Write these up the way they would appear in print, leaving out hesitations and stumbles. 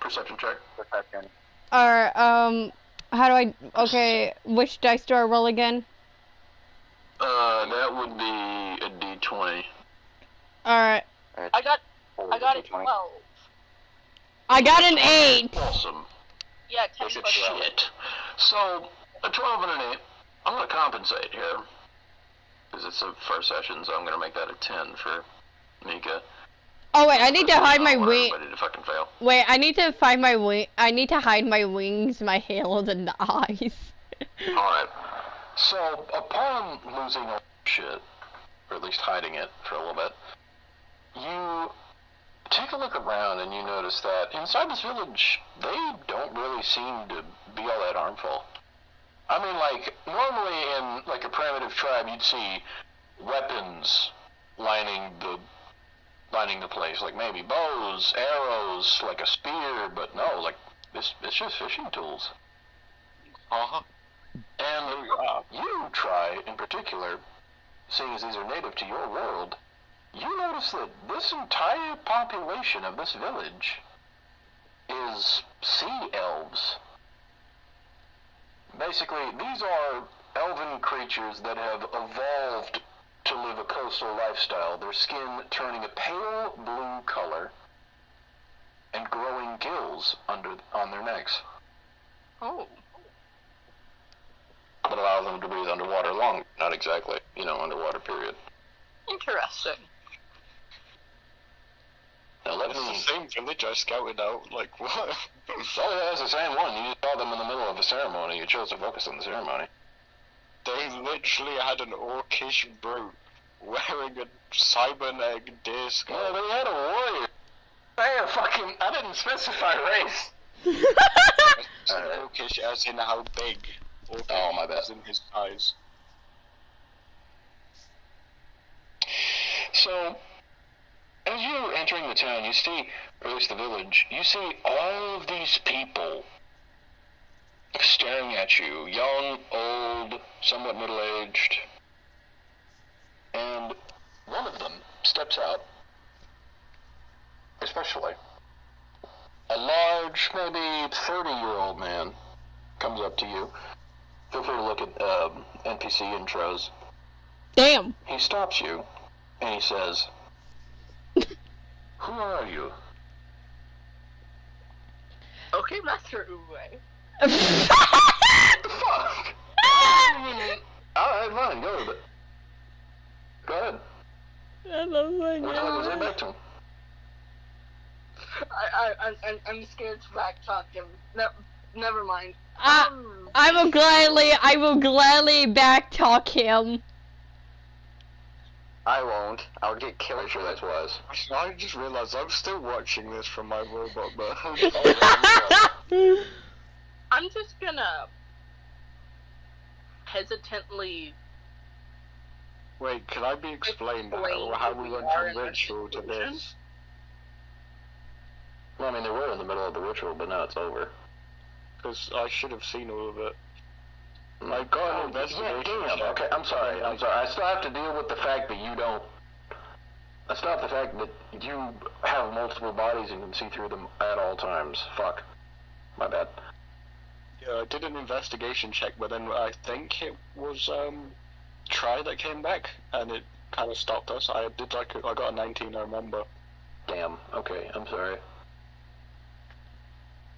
Perception check. Perception. Alright, how do I... Okay, which dice do I roll again? That would be a D20. Alright. I got a 12. I got an 8! Awesome. Yeah, 10 Piece of plus 12. shit. So, a 12 and an 8. I'm gonna compensate here. Because it's the first session, so I'm gonna make that a 10 for Mika. Oh wait, I need to hide my wing. Everybody to fucking fail. Wait, I need to find my wing. I need to hide my wings, my halos, and the eyes. Alright. So, upon losing all shit, or at least hiding it for a little bit, you take a look around and you notice that inside this village, they don't really seem to be all that harmful. I mean, like, normally in, like, a primitive tribe, you'd see weapons lining the place, like maybe bows, arrows, like a spear, but no, like, it's just fishing tools. Uh-huh. And you try, in particular, seeing as these are native to your world, you notice that this entire population of this village is sea elves. Basically, these are elven creatures that have evolved to live a coastal lifestyle, their skin turning a pale blue color and growing gills on their necks. Oh. That allows them to breathe underwater long, not exactly, underwater period. Interesting. Now let It's me... the same village I scouted out, like, what? Oh yeah, it's the same one. You just saw them in the middle of a ceremony. You chose to focus on the ceremony. They literally had an orcish brute wearing a cybernetic deer skull. Yeah, they had a warrior. I didn't specify race. Orcish as in how big. Orcish Oh, my bad. as in his eyes. So, as you're entering the town, you see, or at least the village, you see all of these people staring at you, young, old, somewhat middle-aged, and one of them steps out, especially. A large, maybe 30-year-old man comes up to you. Feel free to look at NPC intros. Damn. He stops you, and he says, "Who are you?" Okay, Master Uwe. What the fuck? Alright, fine, go with it. Go ahead. I love my What the hell was I back to him? I'm scared to backtalk him. No, never mind. I will gladly backtalk him. I won't. I'll get killed. I'm sure that's wise. I just realized I'm still watching this from my robot mode. I'm just gonna hesitantly. Wait, can I be explained how we went from ritual to this? Well, I mean, they were in the middle of the ritual, but now it's over. Because I should have seen all of it. I got an investigation. Yeah, damn. Okay, I'm sorry. I still have to deal with the fact that you don't... I still have the fact that you have multiple bodies and can see through them at all times. Fuck. My bad. Yeah, I did an investigation check, but then I think it was, Try that came back, and it kind of stopped us. I got a 19, I remember. Damn. Okay, I'm sorry.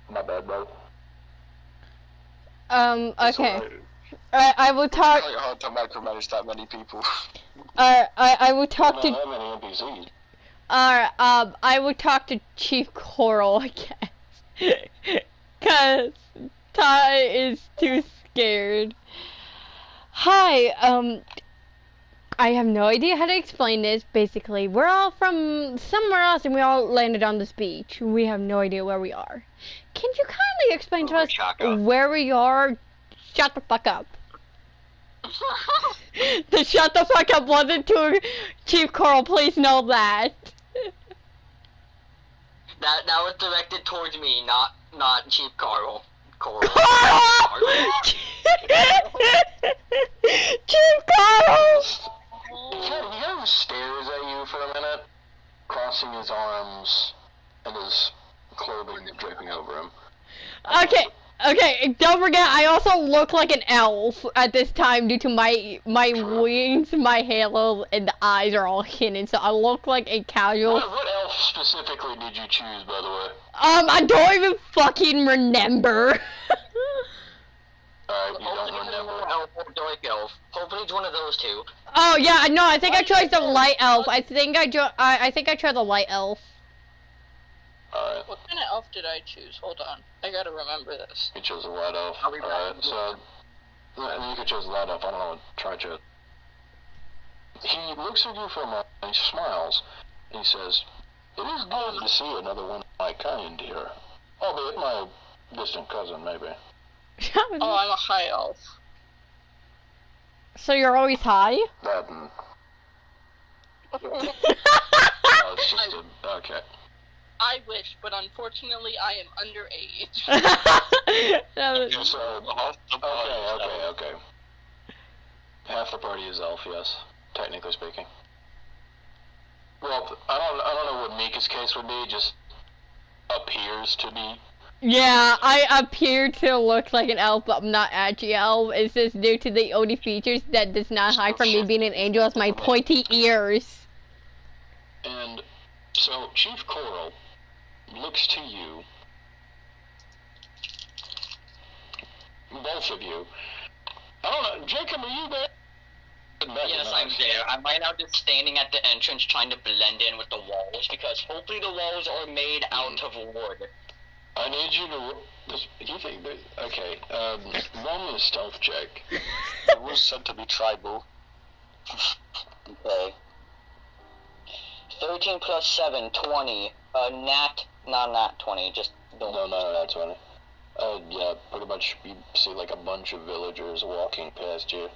My bad, bro. Okay. I will talk. It's quite hard to micromanage that many people. I will talk to. Not that many NPCs. I will talk to Chief Coral, I guess. Cause Ty is too scared. Hi, I have no idea how to explain this. Basically, we're all from somewhere else and we all landed on this beach. We have no idea where we are. Can you kindly explain to us where we are? Shut the fuck up. The shut the fuck up wasn't to Chief Coral, please know that. That was directed towards me, not Chief Coral. Coral! Chief Coral! He kind of stares at you for a minute, crossing his arms and his clothing draping over Okay, okay, don't forget, I also look like an elf at this time due to my wings, my halo, and the eyes are all hidden, so I look like a casual... What elf specifically did you choose, by the way? I don't even fucking remember. Alright, you don't remember. Elf or dark elf. Hopefully it's one of those two. Oh, yeah, no, I think I chose the light elf. I think I chose the light elf. Alright. What kind of elf did I choose? Hold on. I gotta remember this. You chose a light elf. Alright, so... You could choose a light elf. I don't know what try to... He looks at you for a moment and he smiles. And he says, "It is good to see another one of my kind here. Albeit my distant cousin, maybe." Oh, I'm a high elf. So you're always high? That and... it's just a... Okay. I wish, but unfortunately I am underage. That was- So, Okay. Half the party is elf, yes. Technically speaking. Well, I don't know what Mika's case would be, just appears to be. Yeah, I appear to look like an elf, but I'm not actually an elf. It's just due to the only features that does not hide from me being an angel is my pointy ears. And so Chief Coral looks to you, both of you. I don't know, Jacob, are you there? Yes, I'm there. I'm right now just standing at the entrance trying to blend in with the walls because hopefully the walls are made out of wood. I need you to. You think that? Okay. Roll me a stealth check. it was said to be tribal. Okay. 13 plus 7, 20. Not 20, just don't. No, that's funny. Yeah, pretty much. You see like a bunch of villagers walking past you.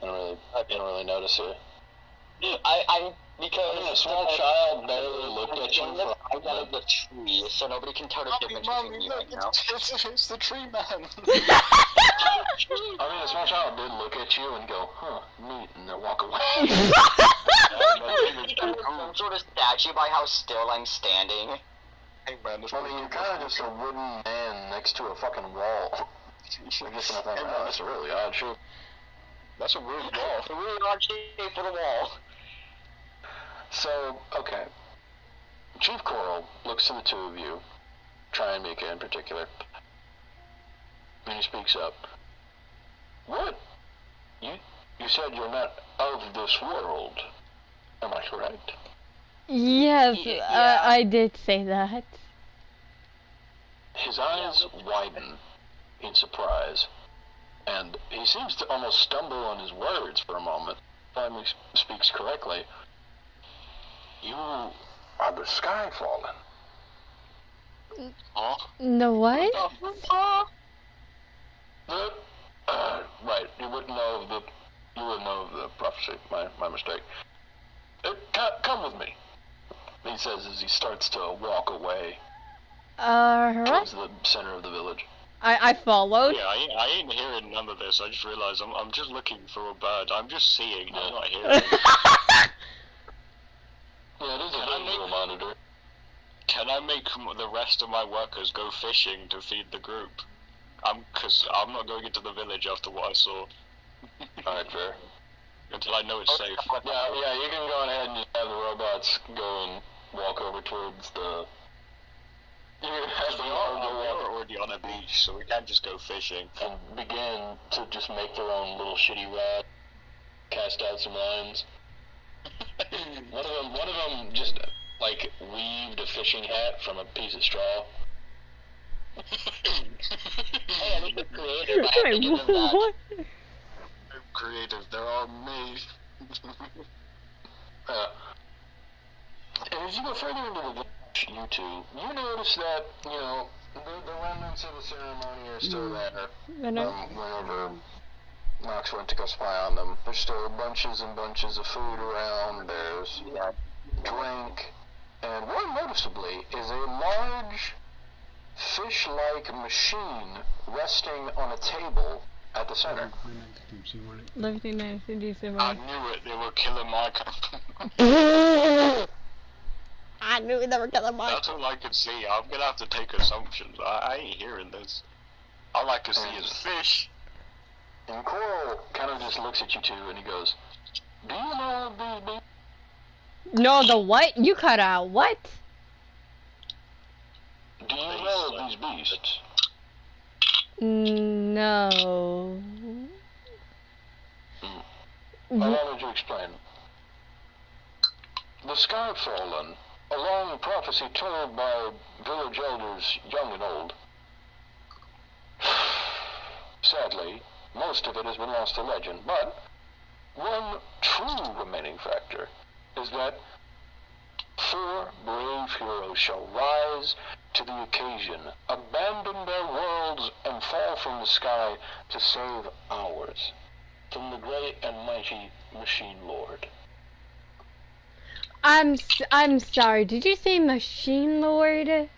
I don't really notice it. Because a small child barely looked at you I from got the tree, so nobody can tell the difference between me right now. It's the tree man. I mean, a small child did look at you and go, "Huh, neat," and then walk away. Some sort of statue by how still I'm standing. Hey man, I mean, you're kind of just a wooden man next to a fucking wall. I guess nothing. Oh, that's a really odd shape. That's a weird wall. It's a really odd shape for the wall. So, okay. Chief Coral looks to the two of you, Try and Mika in particular, and he speaks up. What? You said you're not of this world. Am I correct? Yes, Yeah. I did say that. His eyes widen in surprise, and he seems to almost stumble on his words for a moment. Finally speaks correctly. You are the Sky Fallen. Huh? No what? Right. You wouldn't know of the prophecy. My mistake. Come with me, he says as he starts to walk away Alright. towards the center of the village. I followed. Yeah, I ain't hearing none of this. I just realized I'm just looking for a bird. I'm just seeing, I'm not hearing. Yeah, it is a visual monitor. Can I make the rest of my workers go fishing to feed the group? Cause I'm not going into the village after what I saw. Alright, fair. Until I know it's safe. Yeah, you can go ahead and just have the robots go and walk over towards the... You can have the We are already on a beach, so we can't just go fishing. and begin to just make their own little shitty rod, cast out some lines. One of them just, like, weaved a fishing hat from a piece of straw. Hey, at least it's creative. I have to Wait, give them that. what? Creative, there are me. And as you go further into the village, you two, you notice that, you know, the remnants of the ceremony are still there. Whenever Knox went to go spy on them, there's still bunches and bunches of food around, there's drink, and more noticeably is a large fish-like machine resting on a table at the center. Everything nice to do I knew it, they were killing my company. I knew we never got a mic. That's all I could see. I'm gonna have to take assumptions. I ain't hearing this. All I can see is fish. And Coral kind of just looks at you two and he goes, "Do you know these beasts?" No, the what? You cut out. What? Do you know these beasts? No. Allow me to explain. The Skyfallen, a long prophecy told by village elders, young and old. Sadly, most of it has been lost to legend, but one true remaining factor is that 4 brave heroes shall rise to the occasion, abandon their worlds, and fall from the sky to save ours from the great and mighty Machine Lord. I'm sorry. Did you say Machine Lord? Yes.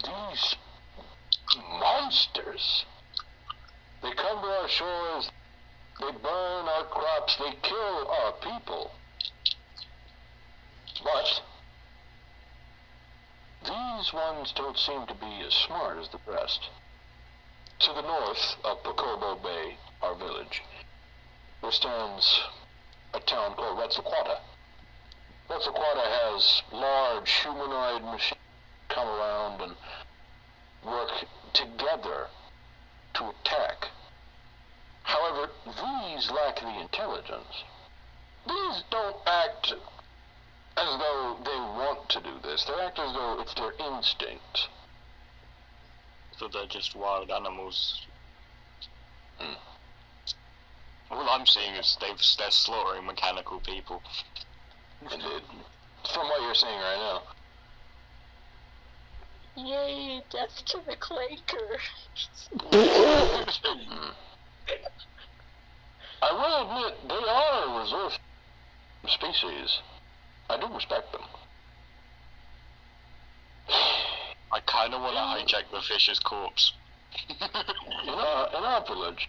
These monsters. They come to our shores, they burn our crops, they kill our people. But these ones don't seem to be as smart as the rest. To the north of Pacobo Bay, our village, there stands a town called Quetzalcoatl. Quetzalcoatl has large humanoid machines come around and work together to attack. However, these lack the intelligence. These don't act as though they want to do this. They act as though it's their instinct. So they're just wild animals. All I'm seeing is they're slaughtering mechanical people. Indeed. From what you're saying right now. Yay, death to the Claker. I will admit, they are a resourceful species. I do respect them. I kind of want to hijack the fish's corpse. In our village,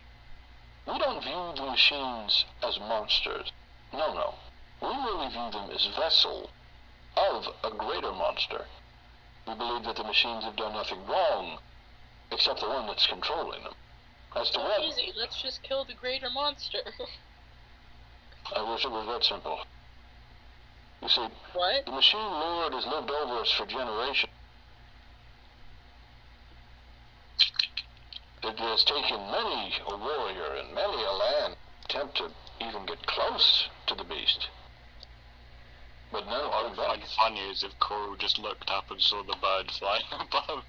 we don't view the machines as monsters. No. We really view them as vessels of a greater monster. We believe that the machines have done nothing wrong, except the one that's controlling them. As to So what... easy, let's just kill the greater monster. I wish it was that simple. You see, What? the Machine Lord has lived over us for generations. It has taken many a warrior and many a land attempt to even get close to the beast. But none What of I them. find funny is if Coral just looked up and saw the bird flying above.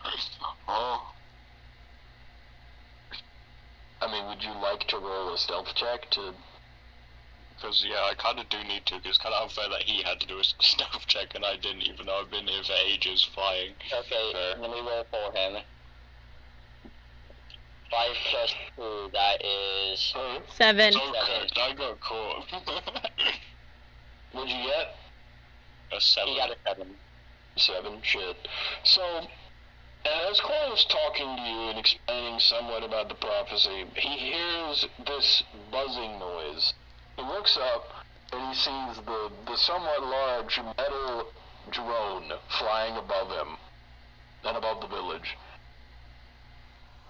Oh. I mean, would you like to roll a stealth check to... Because, yeah, I kind of do need to. It's kind of unfair that he had to do a stealth check and I didn't, even though I've been here for ages flying. Okay, let me roll for him. 5 plus 2, that is... 7. So good, I got caught. What'd you get? A 7. He got a 7. 7, shit. So, as Cole is talking to you and explaining somewhat about the prophecy, he hears this buzzing noise. He looks up and he sees the somewhat large metal drone flying above him and above the village.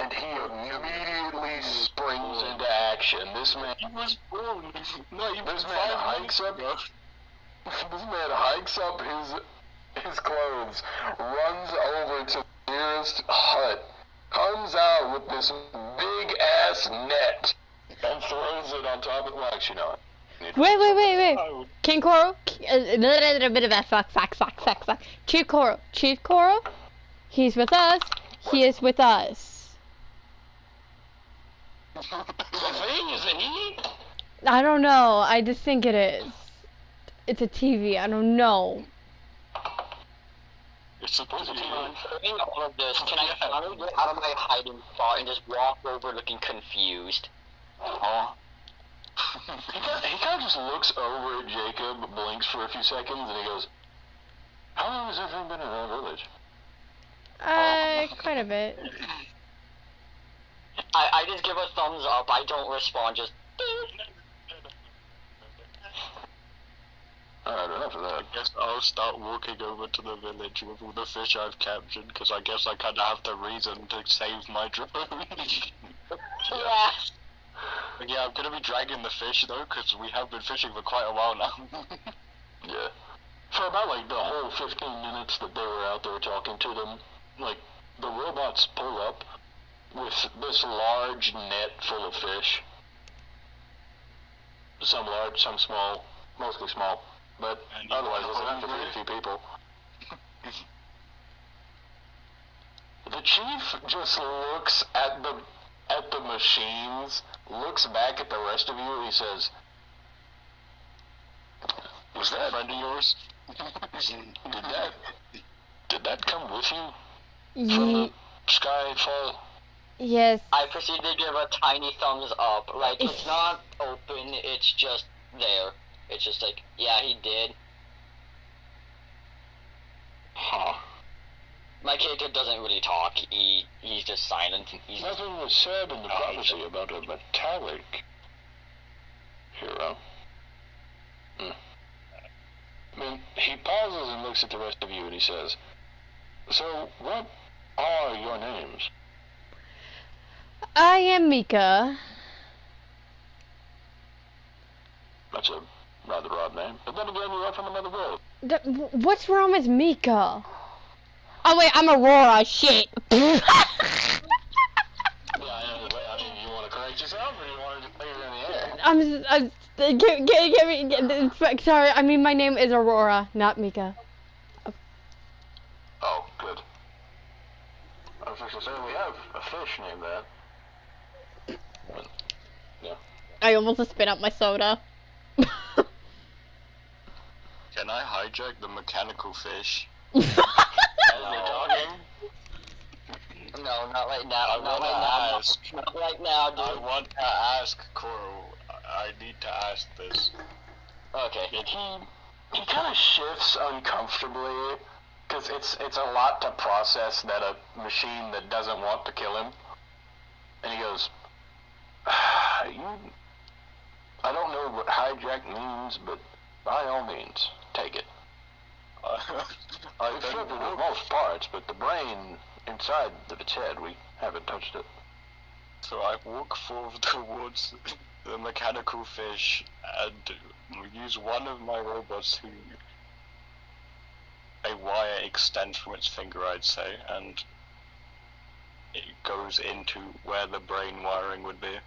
And he immediately springs into action. This man... He was born. No, he was This man hikes up... This man hikes up his clothes, runs over to the nearest hut, comes out with this big-ass net, and throws it on top of... Well, actually, no. Wait. King Coral? A little bit of that. Fuck. Chief Coral? He's with us. He is with us. The thing is that he... I don't know. I just think it is. It's a TV. I don't know. It's supposed to be... During all of this, can I finally get out of my hiding spot and just walk over looking confused? Huh? He kind of just looks over at Jacob, blinks for a few seconds, and he goes, "How long has everyone been in our village?" Quite a bit. I just give a thumbs up, I don't respond, just... Alright, enough of that. I guess I'll start walking over to the village with all the fish I've captured, because I guess I kind of have the reason to save my drone. Yeah. But yeah, I'm gonna be dragging the fish though, because we have been fishing for quite a while now. Yeah. For about like the whole 15 minutes that they were out there talking to them, like the robots pull up with this large net full of fish. Some large, some small, mostly small, but And you otherwise want it's enough to hungry? feed a few people. The chief just looks at the machines, looks back at the rest of you, and he says, "Was that A friend of yours? did that come with you from Ye- the skyfall?" yes. I proceed to give a tiny thumbs up. Like, it's not open, it's just there. It's just like, yeah, he did. Huh. My character doesn't really talk. He's just silent. He's Nothing was said in the prophecy about a metallic hero. I mean, he pauses and looks at the rest of you and he says, "So, what are your names?" I am Mika. That's a rather odd name. But then again, you are from another world. What's wrong with Mika? Oh wait, I'm Aurora. Shit. Yeah, I mean, you want to correct yourself or you want to just leave it in the air? Sorry. I mean, my name is Aurora, not Mika. Oh, good. I was just going to say, we have a fish named that. But, yeah. I almost spit out my soda. Can I hijack the mechanical fish? No, not right now. Not right now. Not right now, dude. I want to ask Coral. I need to ask this. Okay. He kind of shifts uncomfortably because it's a lot to process that a machine that doesn't want to kill him. And he goes, I don't know what hijack means, but by all means, take it. We've stripped it of most parts, but the brain inside of its head, we haven't touched it. So I walk forward towards the mechanical fish and use one of my robots to a wire extends from its finger, I'd say, and it goes into where the brain wiring would be.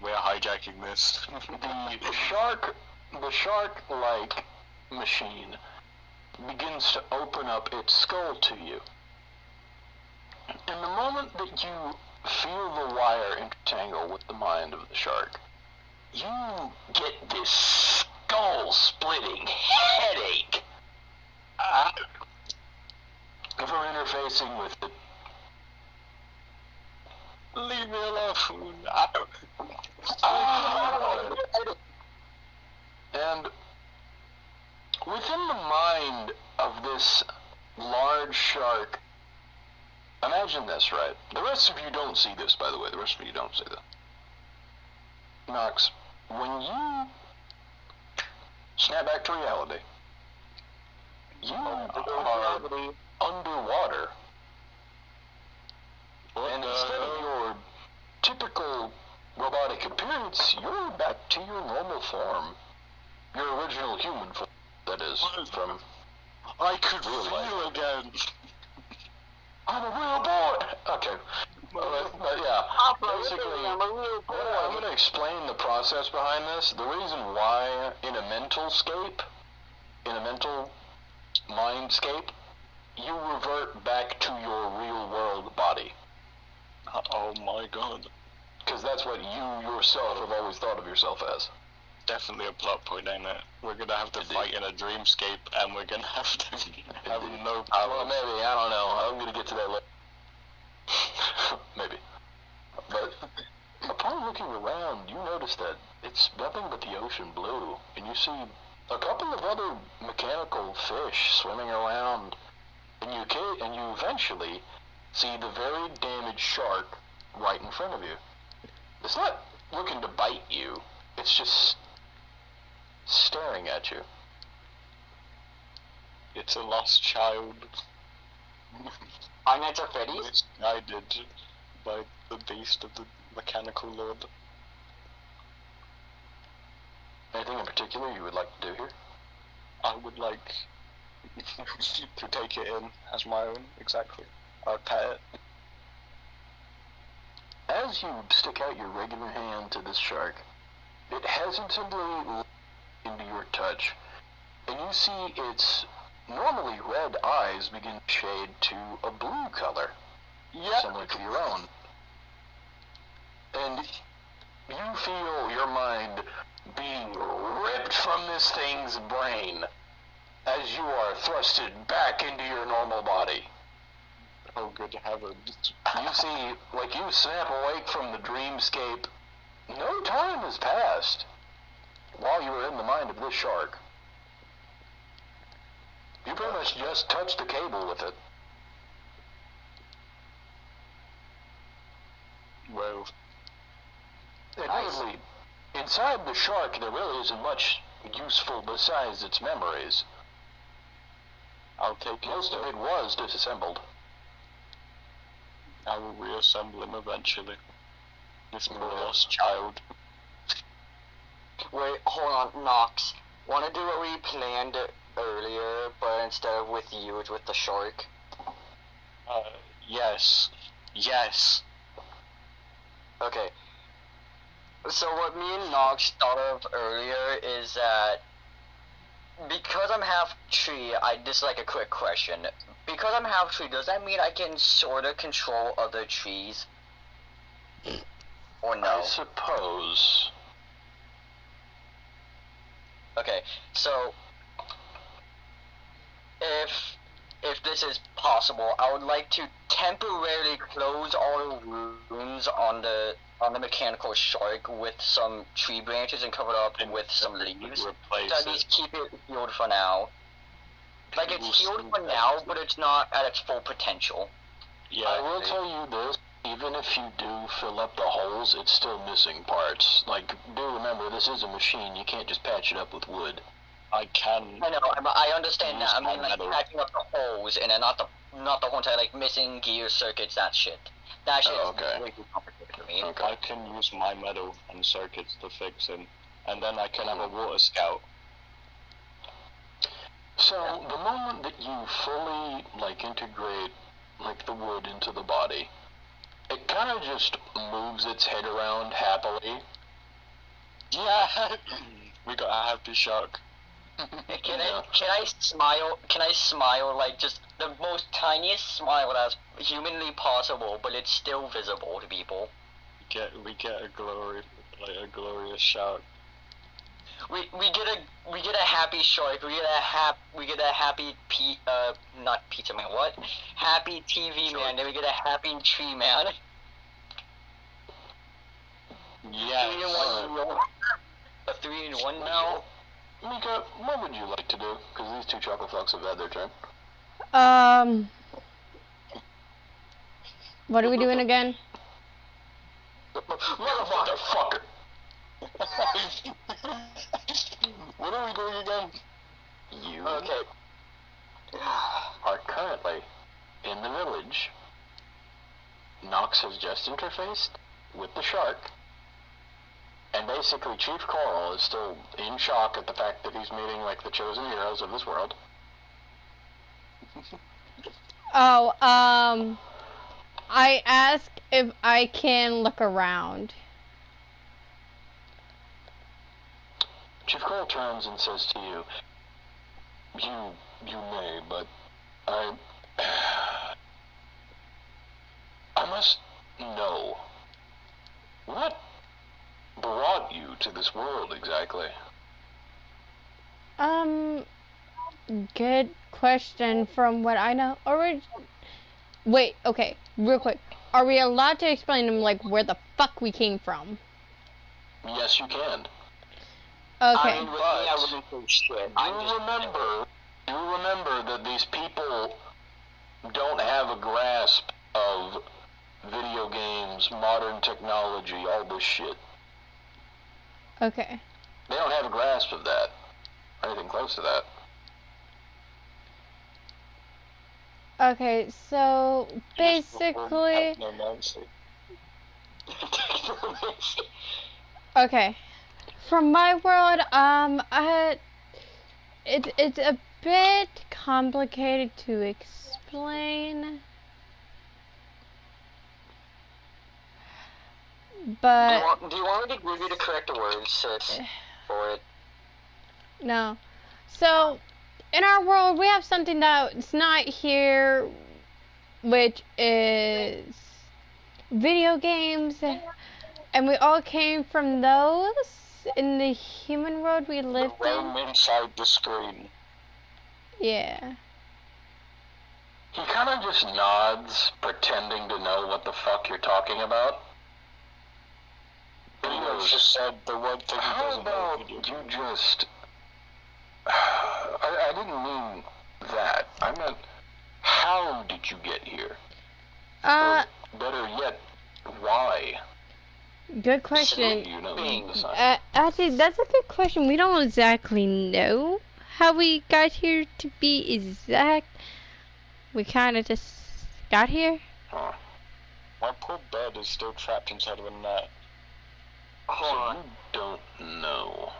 We're hijacking this. The shark-like machine begins to open up its skull to you. And the moment that you feel the wire intertangle with the mind of the shark, you get this skull-splitting headache from interfacing with it. Leave me alone. And within the mind of this large shark, imagine this, right? The rest of you don't see this, by the way. The rest of you don't see this. Knox, when you snap back to reality, you are underwater. And instead of your typical robotic appearance, you're back to your normal form. Your original human form, that is, from I could real life. feel again. I'm a real boy! Okay. But yeah, basically, I'm going to explain the process behind this. The reason why in a mental mindscape, you revert back to your real world body. Oh my god. Because that's what you yourself have always thought of yourself as. Definitely a plot point, ain't it? We're gonna have to fight in a dreamscape, and we're gonna have to have no power. Well, maybe, I don't know. I'm going to get to that later. Maybe. But upon looking around, you notice that it's nothing but the ocean blue, and you see a couple of other mechanical fish swimming around, and you eventually see the very damaged shark right in front of you. It's not looking to bite you. It's just staring at you. It's a lost child. Five Nights at Freddy's? It's guided by the beast of the mechanical lord. Anything in particular you would like to do here? I would like to take it in as my own, exactly. I'd pet it. As you stick out your regular hand to this shark, it hesitantly leans into your touch, and you see its normally red eyes begin to shade to a blue color, similar to your own. And you feel your mind being ripped from this thing's brain as you are thrusted back into your normal body. Oh, good heavens. You see, like you snap awake from the dreamscape, no time has passed while you were in the mind of this shark. You pretty much just touched the cable with it. Well, Admittedly, inside the shark there really isn't much useful besides its memories. I'll take Most it. of it was disassembled. I will reassemble him eventually. This poor lost child. Wait, hold on, Nox. Wanna do what we planned earlier, but instead of with you, it's with the shark? Yes. Yes. Okay. So what me and Nox thought of earlier is that because I'm half tree, just like a quick question. Because I'm half tree, does that mean I can sort of control other trees? Or no? I suppose. Okay, so if this is possible, I would like to temporarily close all rooms on the mechanical shark with some tree branches and cover it up with some leaves. So at least keep it healed for now. Like, it's healed for now, but it's not at its full potential. Yeah. I will tell you this, even if you do fill up the holes, it's still missing parts. Like, do remember, this is a machine, you can't just patch it up with wood. I can. I know, I understand that. I mean, like, metal. patching up the holes, and then not the whole entire, like, missing gear circuits, that shit. That shit is way too complicated for me. Okay. I can use my metal and circuits to fix him, and then I can have a water scout. So, the moment that you fully, like, integrate, like, the wood into the body, it kind of just moves its head around happily. Yeah! We got a happy shark. Can I smile? Can I smile like just the most tiniest smile that's humanly possible, but it's still visible to people? We get a glorious shark. We get a happy shark. We get a happy not pizza man. What? Happy TV Shark. man. Then we get a happy tree man. Yeah. 3-in-1 meal. A 3-in-1 meal. Mika, what would you like to do? Because these two chocolate flakes have had their turn. What are we doing again? Motherfucker! What are we doing again? You are currently in the village. Nox has just interfaced with the shark. And basically, Chief Coral is still in shock at the fact that he's meeting, like, the chosen heroes of this world. Oh, I asked if I can look around. Chief Coral turns and says to you, You may, but I must know. What brought you to this world exactly? Good question. From what I know, wait, okay, real quick. Are we allowed to explain to them, like, where the fuck we came from? Yes, you can. Okay. You remember that these people don't have a grasp of video games, modern technology, all this shit. Okay. They don't have a grasp of that, or anything close to that. Okay, so basically, okay, from my world, it's a bit complicated to explain, but Do you want me to give you the correct words, sis, for it? no. So, in our world, we have something that's not here, which is video games, and we all came from those in the human world we lived The realm inside the screen. Yeah. He kind of just nods, pretending to know what the fuck you're talking about. He just said the one thing he How doesn't know. about you just... I didn't mean that. I meant, how did you get here? Or better yet, why? Good question. You know, Actually, that's a good question. We don't exactly know how we got here to be exact. We kind of just got here. Huh. My poor bed is still trapped inside of a net. Hold on. You don't know.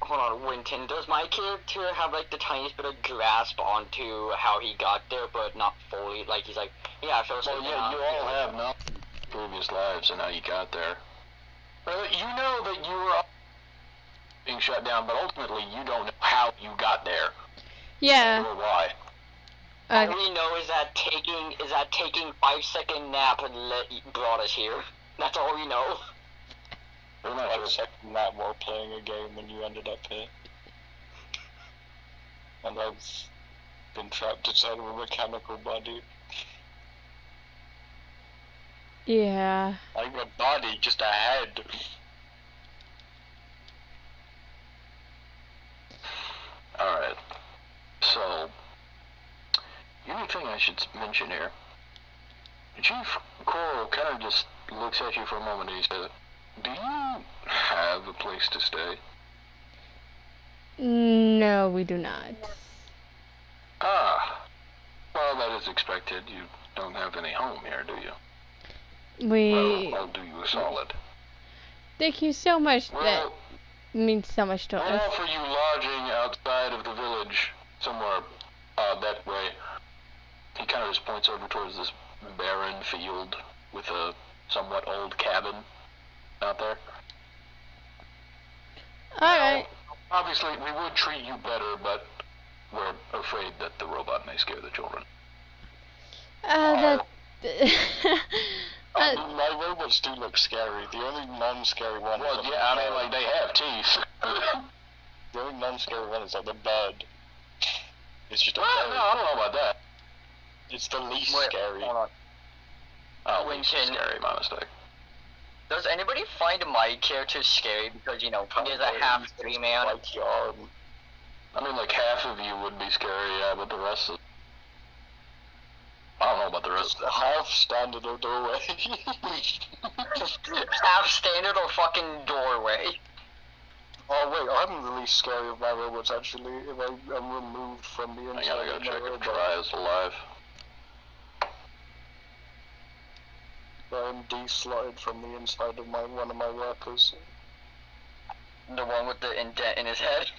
Hold on, Winton. Does my character have like the tiniest bit of grasp onto how he got there, but not fully? Like he's like, yeah, I feel Well, yeah, you all have no previous lives and how you got there. You know that you were being shut down, but ultimately you don't know how you got there. Yeah. Or why. All we know is that taking 5-second nap brought us here. That's all we know. We're not 5-second nap while playing a game when you ended up here. And I've been trapped inside of a mechanical body. Yeah. Like a body, just a head. Alright. So, unique thing I should mention here. Chief Coral kind of just looks at you for a moment and he says, do you have a place to stay? No, we do not. Ah. Well, that is expected. You don't have any home here, do you? We... I'll do you a solid. Thank you so much. That means so much to We'll us. offer you lodging outside of the village, somewhere that way. He kind of just points over towards this barren field with a somewhat old cabin out there. Alright. Obviously, we would treat you better, but we're afraid that the robot may scare the children. My robots do look scary. The only non-scary one. Well, yeah, I mean, like, they have teeth. The only non-scary one is like the bird. It's just a No, bird. I don't know about that. It's the least scary. Hold on. Least scary, my mistake. Does anybody find my character scary because, you know, he is a half-tree man? Like your arm. I mean, like, half of you would be scary, yeah, but the rest of... I don't know about the rest of them. Half standard or doorway. Half standard or fucking doorway? Oh wait, I'm the least scary of my robots actually, if I'm removed from the I inside gotta go of my check if robot. Try is alive. I'm de-slotted from the inside of one of my workers. The one with the indent in his head?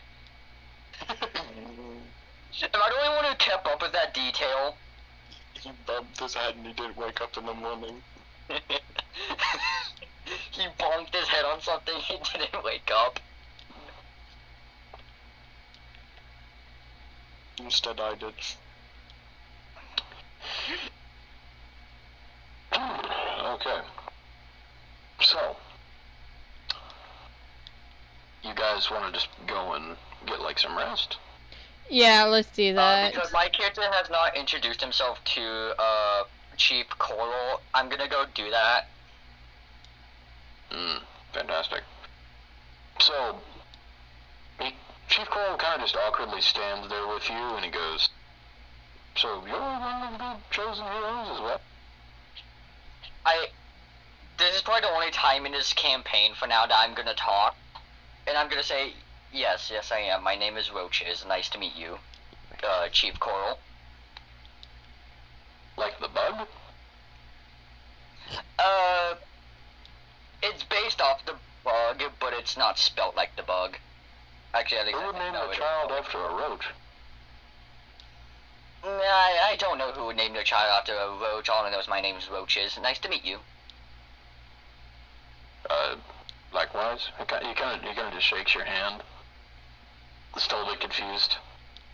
Am I the only one who kept up with that detail? He bumped his head and he didn't wake up in the morning. He bonked his head on something, he didn't wake up. Instead I did. Okay. So, you guys want to just go and get, like, some rest? Yeah, let's do that. Because my character has not introduced himself to, Chief Coral, I'm gonna go do that. Fantastic. So, Chief Coral kind of just awkwardly stands there with you, and he goes, so you're one of the chosen heroes as well? This is probably the only time in this campaign for now that I'm gonna talk. And I'm gonna say, yes, I am. My name is Roaches. Nice to meet you, Chief Coral. Like the bug? It's based off the bug, but it's not spelt like the bug. Actually, at least Who would name no, the child after a roach? I don't know who would name their child after a roach. All I know is my name is Roaches. Nice to meet you. Likewise. He kind of just shakes your hand. Still a bit confused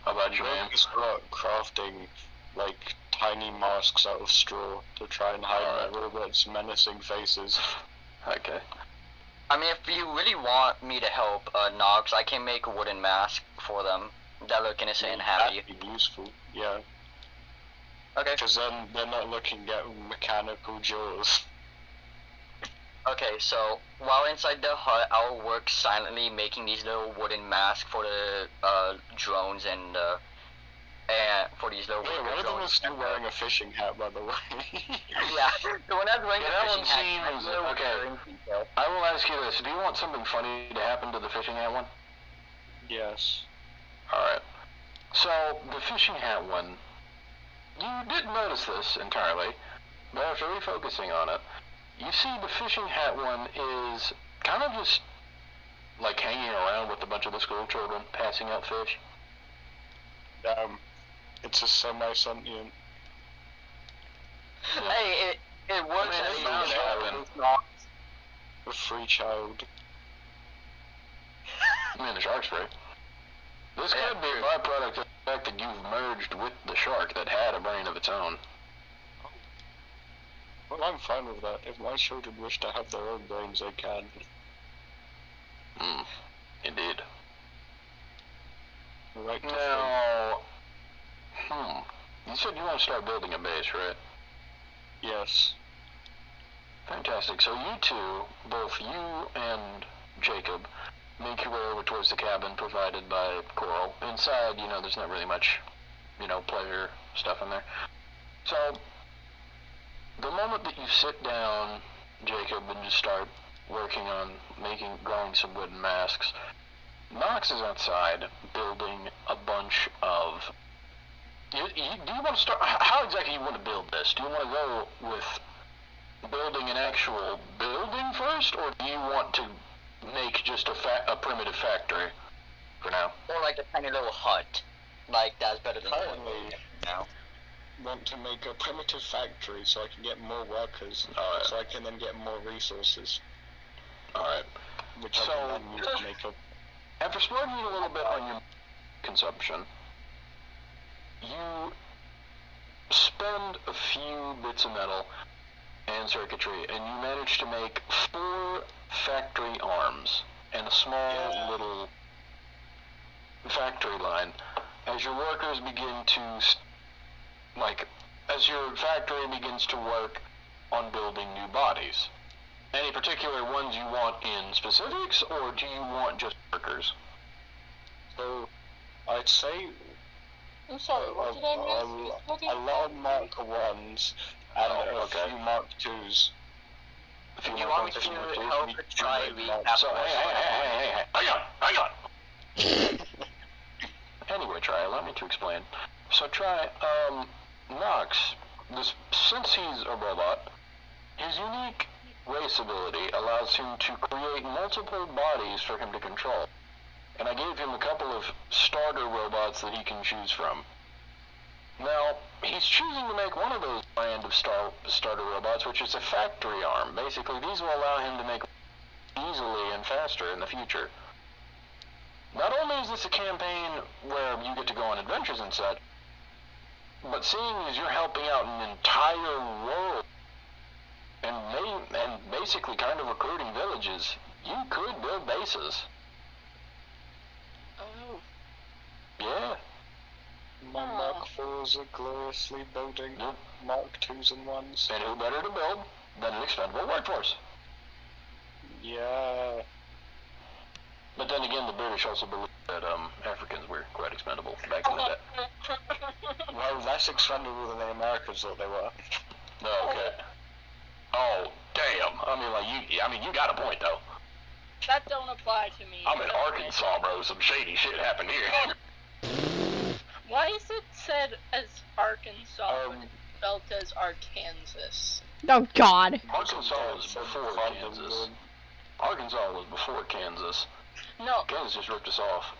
about your name. Start crafting like tiny masks out of straw to try and hide my robots' menacing faces. Okay. I mean, if you really want me to help Nox, I can make a wooden mask for them that look innocent and happy. That'd be useful, yeah. Okay. Because then they're not looking at mechanical jaws. Okay, so while inside the hut, I'll work silently making these little wooden masks for the drones and for these little Wait, one of them is still wearing a fishing hat, by the way. Yeah, the one that's wearing Yeah, the that fishing one hat. seems okay. I will ask you this: do you want something funny to happen to the fishing hat one? Yes. All right. So the fishing hat one, you didn't notice this entirely, but after refocusing on it, you see the fishing hat one is kind of just like hanging around with a bunch of the school children, passing out fish. It's a semi-sentient. Yeah. Hey, it works. I mean, as it bound to happen. it's not. A free child. I mean, the shark's free. This could be a byproduct of the fact that you've merged with the shark that had a brain of its own. Well, I'm fine with that. If my children wish to have their own brains, they can. Indeed. Right. Now, you said you want to start building a base, right? Yes. Fantastic. So you two, both you and Jacob, make your way over towards the cabin provided by Coral. Inside, there's not really much, pleasure stuff in there. So, the moment that you sit down, Jacob, and just start working on growing some wooden masks, Nox is outside building a bunch of... do you want to start... How exactly do you want to build this? Do you want to go with building an actual building first, or do you want to make just a primitive factory for now? Or like a tiny little hut. Like, that's better than Currently, now. want to make a primitive factory so I can get more workers, so I can then get more resources. Alright. Which I can then use to make a... After splurging a little bit on your consumption, you spend a few bits of metal and circuitry, and you manage to make 4 factory arms and a small little factory line. As your workers begin to, as your factory begins to work on building new bodies. Any particular ones you want in specifics, or do you want just workers? So, I'd say I'm sorry, what did I miss? a lot of Mark 1s and a few Mark 2s. If you You want want me to to help try So, hey, hang on. Anyway, Try, allow me to explain. So, Try, Nox, since he's a robot, his unique race ability allows him to create multiple bodies for him to control. And I gave him a couple of starter robots that he can choose from. Now, he's choosing to make one of those brand of starter robots, which is a factory arm. Basically, these will allow him to make easily and faster in the future. Not only is this a campaign where you get to go on adventures and such, but seeing as you're helping out an entire world and basically kind of recruiting villages, you could build bases. Oh. Yeah. My Mark 4s are gloriously building Mark 2s and 1s. And who better to build than an expendable workforce? Yeah. But then again, the British also believed that Africans were quite expendable back in the day. Well, less expendable than the Americans thought they were. Okay. Oh, damn. I mean, you got a point, though. That don't apply to me. I'm in Arkansas, bro. Some shady shit happened here. Why is it said as Arkansas when it's spelled as Arkansas? Oh God. Arkansas was before Kansas. Arkansas was before Kansas. No. Kansas just ripped us off.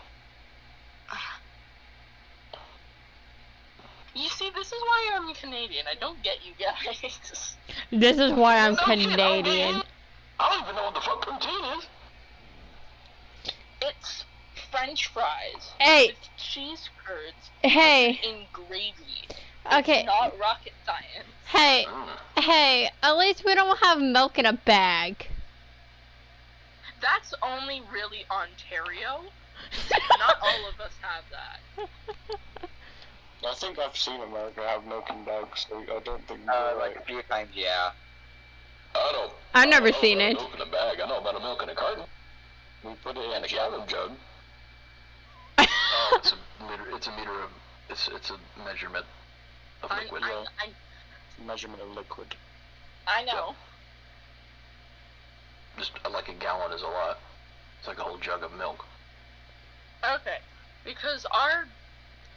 You see, this is why I'm Canadian. I don't get you guys. This is why I'm No shit, Canadian. I don't even know what the fuck poutine is. It's French fries. Hey. With cheese curds. Hey. In gravy. Okay. It's not rocket science. Hey. Hey. At least we don't have milk in a bag. That's only really Ontario. Not all of us have that. I think I've seen America have milk in bags, so I don't think like a few times, yeah. I've never I don't know seen about it. a milk in a bag. I know about a milk in a carton. we put it And in a gallon jug. Oh, it's a meter of. It's a measurement of liquid. measurement of liquid. I know. Just like a gallon is a lot. It's like a whole jug of milk. Okay. Because our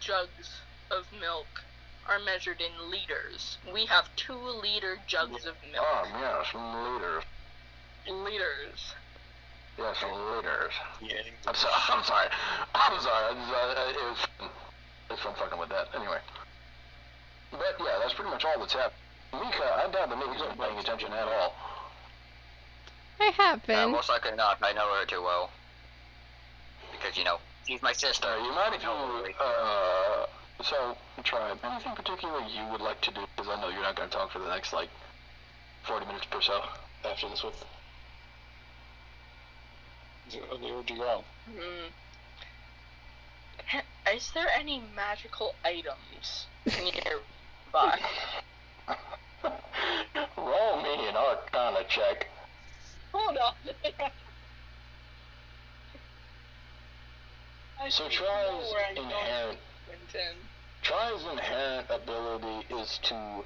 jugs of milk are measured in liters. We have 2-liter jugs of milk. Yes, liters. Liters. Yes, liters. Yeah. I'm sorry. It's fun fucking with that. Anyway. But yeah, that's pretty much all that's happened. Mika, I doubt that Mika's not paying attention at all. I have been. Most likely not. I know her too well. Because, you know, she's my sister. You mind if you, so, Tribe, anything particular you would like to do? Because I know you're not going to talk for the next, 40 minutes or so after this one. The OGL. Is there any magical items nearby? Roll me an Arcana check. Hold on. So Tri's inherent ability is to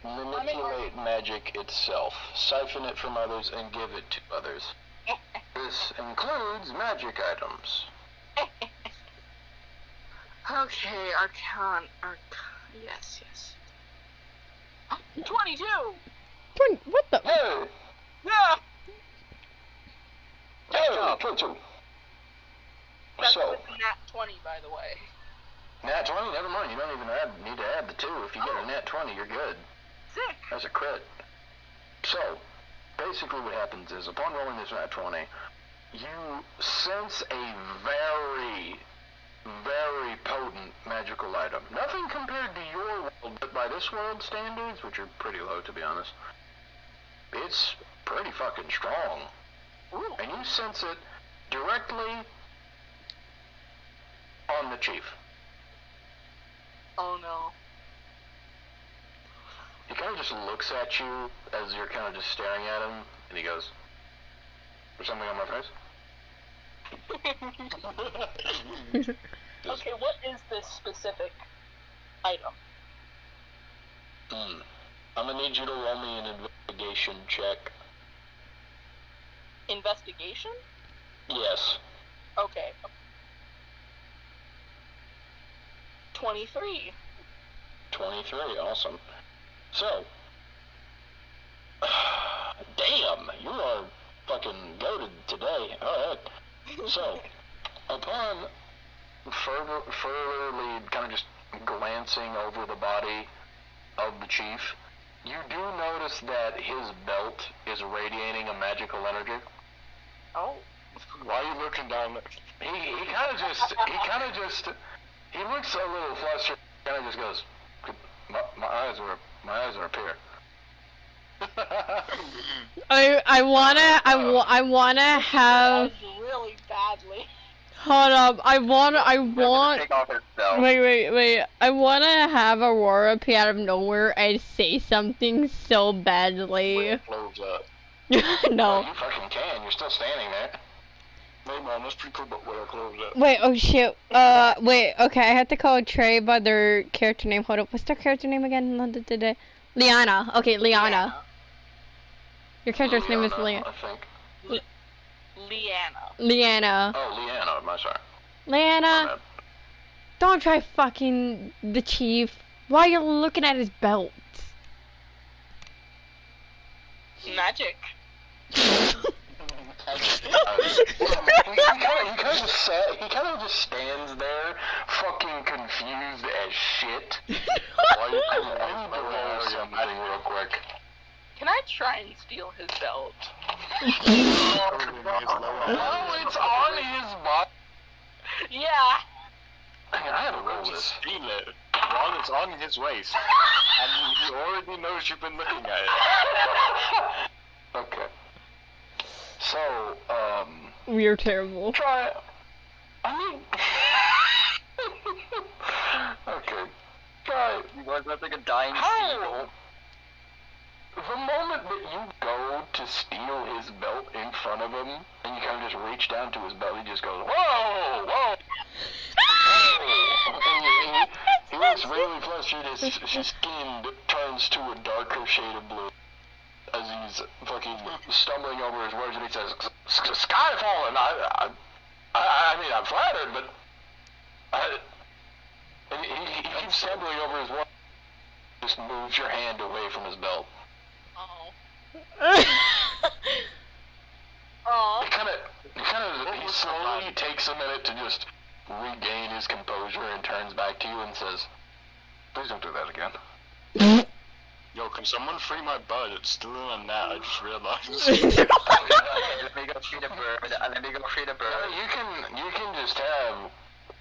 manipulate magic itself, siphon it from others, and give it to others. This includes magic items. Okay, yes. 22! What the? Hey! Yeah! Hey! 22. That's So, with the nat 20, by the way. nat 20, never mind. You don't even need to add the 2. If you get a nat 20, you're good. Sick! That's a crit. So, basically what happens is, upon rolling this nat 20, you sense a very, very potent magical item. Nothing compared to your world, but by this world standards, which are pretty low to be honest, it's pretty fucking strong. Ooh. And you sense it directly on the chief. Oh no. He kind of just looks at you as you're kind of just staring at him, and he goes, "There's something on my face?" Okay, what is this specific item? I'm gonna need you to roll me an investigation check. Investigation? Yes. Okay. 23. 23, awesome. So, damn, you are fucking goated today. Alright. So, upon furtherly kind of just glancing over the body of the chief, you do notice that his belt is radiating a magical energy. Oh. Why are you looking down? He looks a little flustered, kind of just goes, my eyes are up here. I wanna have. Really badly. Hold up. I want. Take off his belt. Wait. I wanna have Aurora appear out of nowhere and say something so badly. Close up. No. You fucking can. You're still standing there. Hey man, that's pretty cool, but we're closed up. Wait, oh shit. Wait, okay, I have to call Trey by their character name. Hold up, what's their character name again? Liana. Okay, Liana. Your character's name is Liana. I think. Leanna. Leanna. Oh, Leanna, I'm sorry. Leanna, don't try fucking the chief. Why are you looking at his belt? Magic. He kind of just stands there, fucking confused as shit. I need to roll something real quick. Can I try and steal his belt? No, it's on his body. Yeah. I had to roll this. Steal it. Ron, it's on his waist. And he already knows you've been looking at it. Okay. So, We're terrible. try. I mean. Okay. Try. You guys are like a dying How? The moment that you go to steal his belt in front of him, and you kind of just reach down to his belt, he just goes, whoa, whoa. He looks really frustrated. His skin turns to a darker shade of blue as he's fucking stumbling over his words, and he says, "Sky fallen. I mean, I'm flattered, but and he keeps stumbling over his words. Just moves your hand away from his belt. Oh. He slowly takes a minute to just regain his composure and turns back to you and says, "Please don't do that again." Yo, can someone free my bird? It's still in a net, I just realized. Let me go feed a bird. Let me go feed a bird. You can just have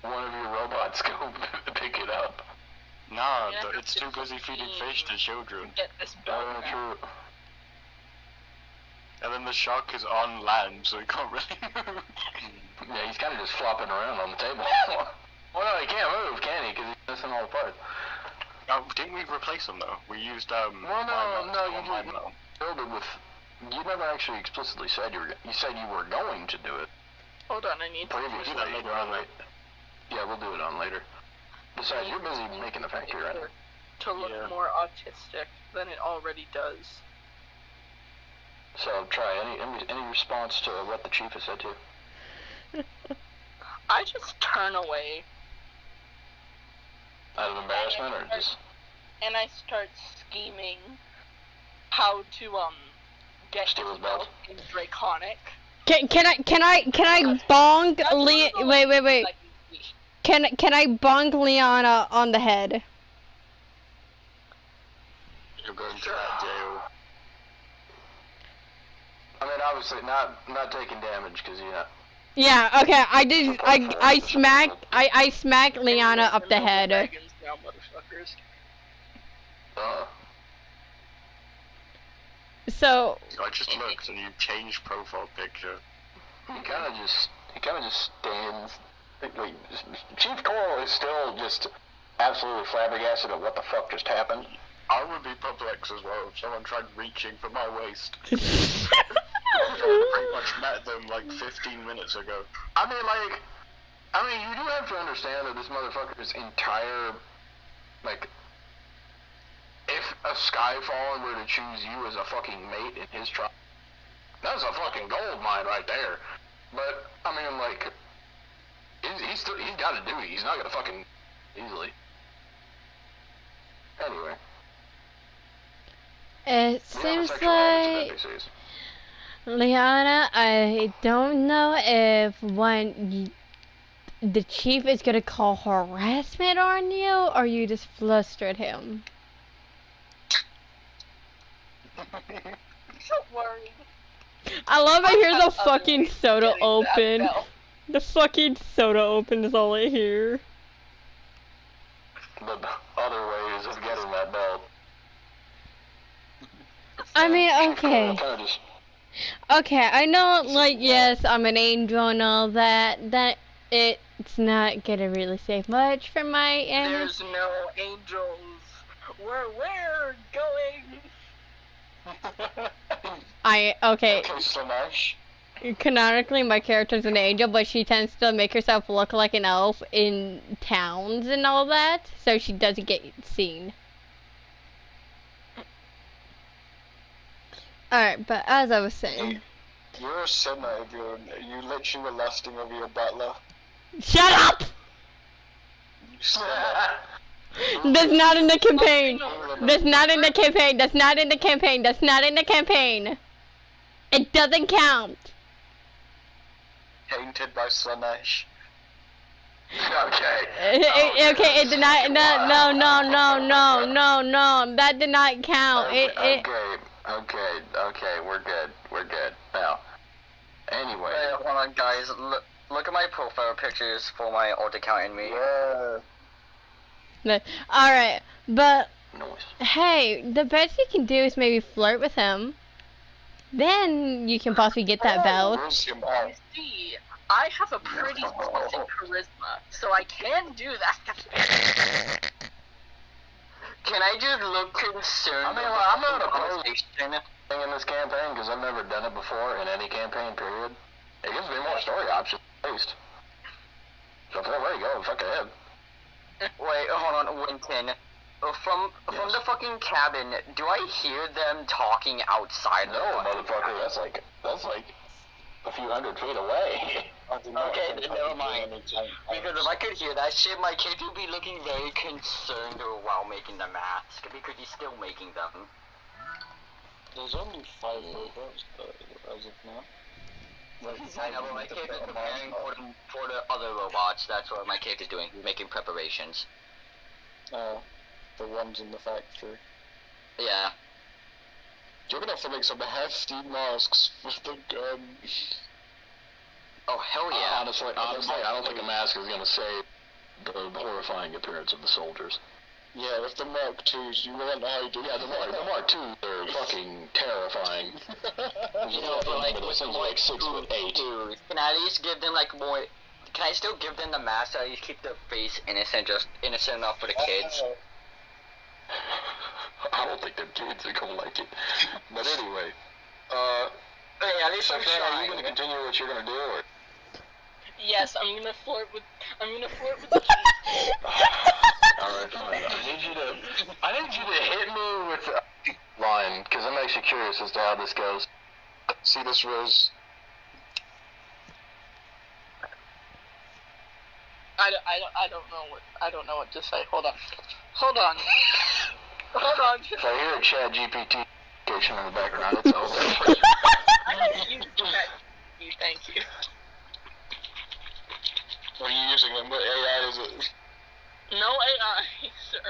one of your robots go pick it up. Nah, Yeah, it's too busy feeding fish to children. Get this belt back. True. And then the shark is on land, so he can't really move. Yeah, he's kind of just flopping around on the table. Well, no, he can't move, can he? Because he's missing all the parts. Didn't we replace him though? We used Well, you build it with. You never actually explicitly said you said you were going to do it Hold on, I need to previously. do that later on. Yeah, we'll do it on later. Besides, you're busy making the factory right now. to look Yeah. more autistic than it already does. So try any response to what the chief has said to you. I just turn away Out of embarrassment or just and I start scheming how to get Steal his belt? in Draconic. Can I bong wait. Can I bong Liana on the head? You're going to that jail. I mean, obviously not taking damage because Yeah, okay, I smacked Liana up the head. Dragons now, motherfuckers. So I just looked and you changed profile picture. he kind of just stands. Wait, Chief Coral is still just absolutely flabbergasted at what the fuck just happened. I would be perplexed as well if someone tried reaching for my waist. I pretty much met them like 15 minutes ago. I mean, you do have to understand that this motherfucker's entire, if a Skyfallen were to choose you as a fucking mate in his tribe, that's a fucking gold mine right there. But, I mean, he's got to do it. He's not gonna fucking easily. Anyway. it seems like Liana, I don't know if the chief is gonna call harassment on you or you just flustered him. Don't worry. I love I hear the Others fucking soda getting that open. belt. The fucking soda open is all I hear. The other ways of getting that belt. I mean, Chief Coral okay. kinda just Okay, I know, like, yes, I'm an angel and all that. That it's not gonna really save much for my end. There's no angels. We're going. Okay, Okay, Slanesh. canonically my character's an angel, but she tends to make herself look like an elf in towns and all that, so she doesn't get seen. Alright, but as I was saying, You're a sinner if you literally were lusting over your butler. Shut up! You sinner. That's not in the campaign. That's not in the campaign. That's not in the campaign. That's not in the campaign. It doesn't count. Tainted by Slanesh. Okay. Okay, it did not. No, no. That did not count. Okay, we're good. Now, anyway. Hey, hold on, guys. Look at my profile pictures for my alt account and me. Yeah. Alright, but Noise. hey, the best you can do is maybe flirt with him. Then you can possibly get that belt. You see, I have a pretty decent charisma, so I can do that. Can I just look concerned? I mean, well, I'm not opposed in this campaign because I've never done it before in any campaign period. It gives me more story options, at least. So feel free to go, fuck ahead. Wait, hold on, Winton. From the fucking cabin, do I hear them talking outside? No, motherfucker, that's like a few hundred feet away. Okay, then never mind. Because if I could hear that shit, my kid would be looking very concerned while making the masks, because he's still making them. There's only 5 robots as of now. I know, but my kid is preparing for the other robots. That's what my kid is doing. He's making preparations. The ones in the factory. Yeah. You're gonna have to make some hefty masks with the Oh, hell yeah. Honestly, I don't think a mask is gonna save the horrifying appearance of the soldiers. Yeah, with the Mark IIs, you won't know how you do. Yeah, the Mark II, they're fucking terrifying. You know, but like, those things are like 6'8". Can I at least give them like more? Can I still give them the mask? At least keep their face innocent, just innocent enough for the kids. I don't think them kids are gonna like it. But anyway, Hey, at least so I'm Fran, are you trying. gonna continue what you're gonna do, or? Yes, I'm gonna flirt with the kids. Alright, fine. I need you to hit me with the line, because I'm actually curious as to how this goes. See this, Rose? I don't know what to say. Hold on. If I hear a Chat GPT notification in the background, it's over. Thank you. What are you using them? What AI is it? No AI, sir.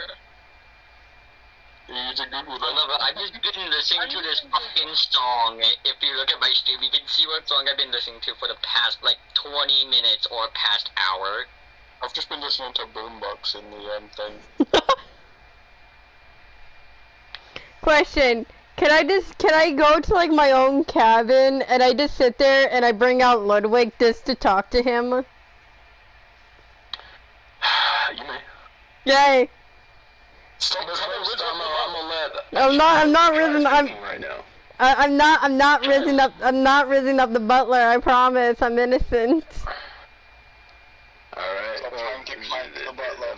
Are you using Google I then? love it. I've just been listening to this fucking song. If you look at my stream, you can see what song I've been listening to for the past, like, 20 minutes or past hour. I've just been listening to Boombox in the thing. Question. Can I go to like my own cabin and I just sit there and I bring out Ludwig just to talk to him? You may. Yay. Stop But telling first, Richard I'm gonna let. I'm not risen. Right now. I'm not risen up. I'm not risen up the butler. I promise. I'm innocent. Alright. Stop trying to clank the butler.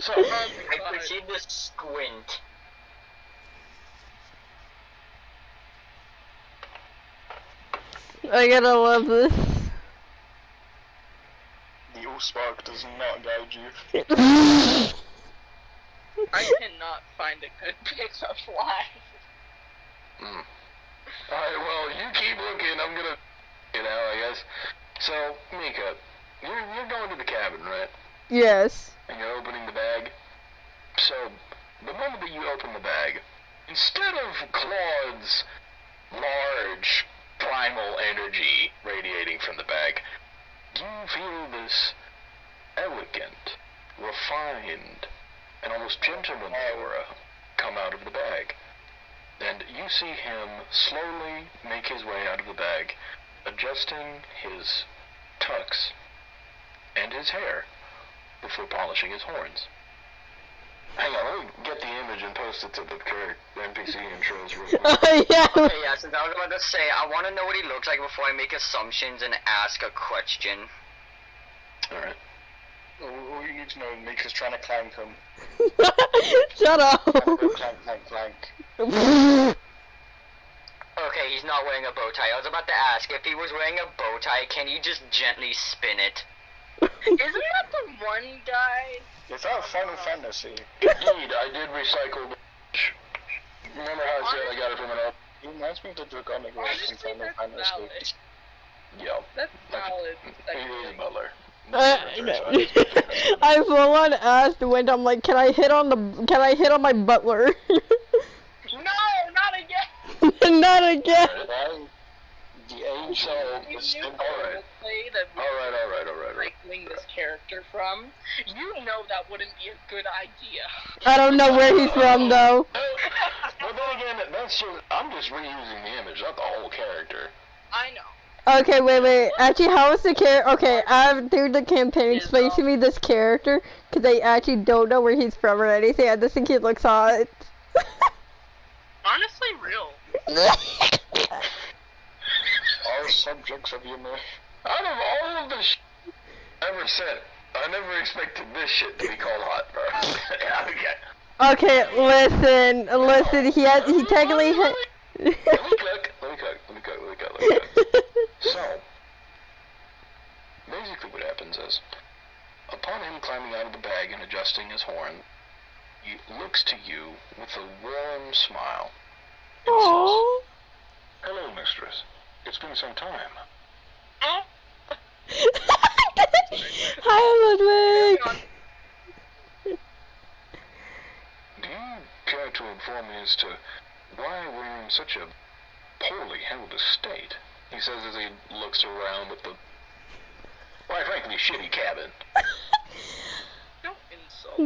So, I proceed to squint. I gotta love this. The Allspark does not guide you. I cannot find a good pickup line. Alright, well, you keep looking, I'm gonna, I guess. So, Mika, you're going to the cabin, right? Yes. And you're opening the bag. So, the moment that you open the bag, instead of Claude's large primal energy radiating from the bag, you feel this elegant, refined, and almost gentlemanly aura come out of the bag. And you see him slowly make his way out of the bag, adjusting his tux and his hair before polishing his horns. Hang on, let me get the image and post it to the NPC intros real quick. Yeah. Okay, yeah, since I was about to say, I want to know what he looks like before I make assumptions and ask a question. Alright. All you need to know is Mika's trying to clank him. Shut up. Clank. Okay, Okay, he's not wearing a bow tie. I was about to ask, if he was wearing a bow tie, can you just gently spin it? Isn't that the one guy? Is that Final Fantasy? Indeed, I did recycle the... Remember how I said I got it from an old... He reminds me of the Dragonic Race in Honestly, Final that's Fantasy. valid. Yeah. That's valid. He is Butler. I full on asked when I'm like, can I hit on my butler? No, not again! Not again. The angel You is knew in the alright. roleplay that we Alright. were cycling this character from. You know that wouldn't be a good idea. I don't know where he's from though. Well, then again, that's just... I'm just reusing the image, not the whole character. I know. Okay, wait. Actually, how is the character? Okay, through the campaign, explain to me this character, because I actually don't know where he's from or anything. I just think he looks hot. Honestly, real. All subjects of humor. Out of all of the I ever said, I never expected this shit to be called hot, bro. Yeah, okay. Okay, listen. He technically. Let me cook. So, basically what happens is, upon him climbing out of the bag and adjusting his horn, he looks to you with a warm smile. And Aww. says, "Hello, mistress. It's been some time. Hi, Ludwig. Do you care to inform me as to why we're in such a poorly held estate?" He says as he looks around at the, quite frankly, shitty cabin. Don't insult.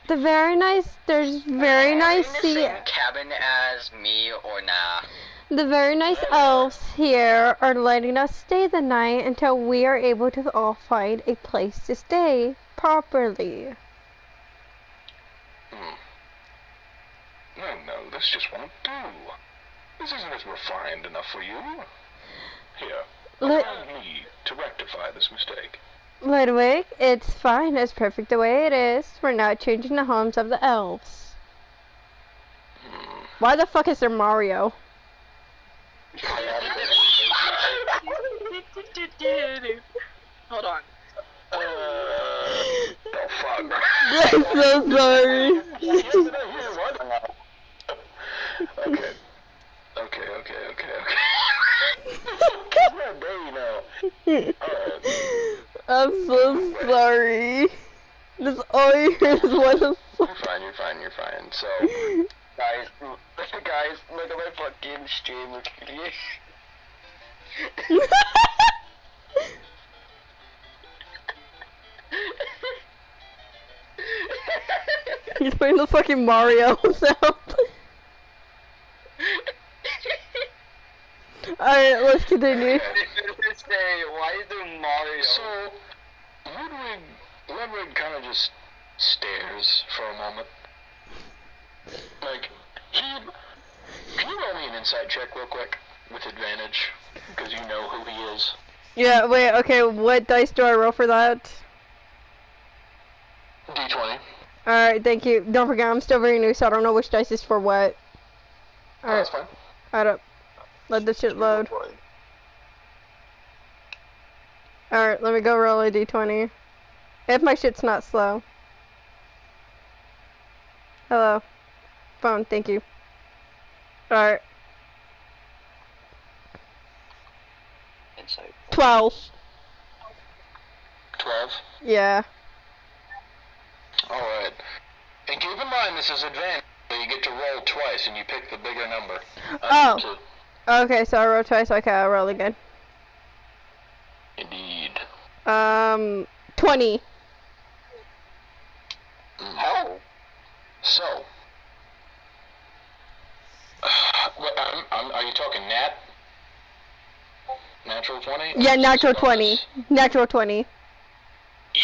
The very nice. There's very nice in the sea. same cabin as me or nah? The very nice elves here are letting us stay the night until we are able to all find a place to stay properly. No, this just won't do. This isn't as refined enough for you. Here, allow me to rectify this mistake. Ludwig, it's fine. It's perfect the way it is. We're not changing the homes of the elves. Why the fuck is there Mario? Hold on. Oh, fuck. I'm so sorry. Okay. I'm so sorry. That's all you hear is what the fuck. You're fine. So, Guys, look at my fucking stream. He's playing the fucking Mario sound. Alright, let's continue. Why is there Mario? So, Ludwig kind of just stares for a moment. Like, can you roll me an insight check real quick with advantage? Because you know who he is. Yeah, wait, okay, what dice do I roll for that? D20. Alright, thank you. Don't forget, I'm still very new, so I don't know which dice is for what. Oh, that's fine. Alright, let this shit load. Alright, let me go roll a d20. If my shit's not slow. Hello. Phone, thank you. Alright. Insight. 12. 12. Yeah. Alright. And keep in mind this is advantage, so you get to roll twice and you pick the bigger number. Oh. Okay, so I rolled twice, okay, I'll roll again. Indeed. 20. How? So. Are you talking natural 20? Yeah, natural 20. Natural 20. Yeah!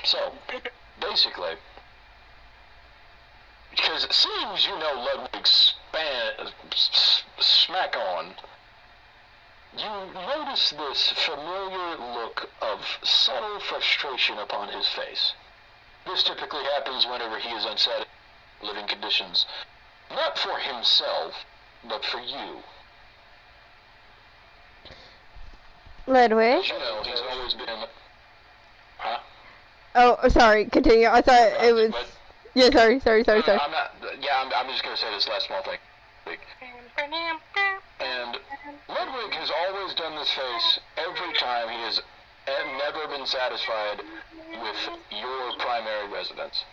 So, basically, because it seems you know Ludwig's smack on, you notice this familiar look of subtle frustration upon his face. This typically happens whenever he is unsatisfied with living conditions. Not for himself, but for you. Ludwig? As you know, he's always been... Huh? Oh, sorry. Continue. I thought it was. But, Yeah, sorry. I'm not... Yeah, I'm just going to say this last small thing. And Ludwig has always done this face every time he has never been satisfied with your primary residence.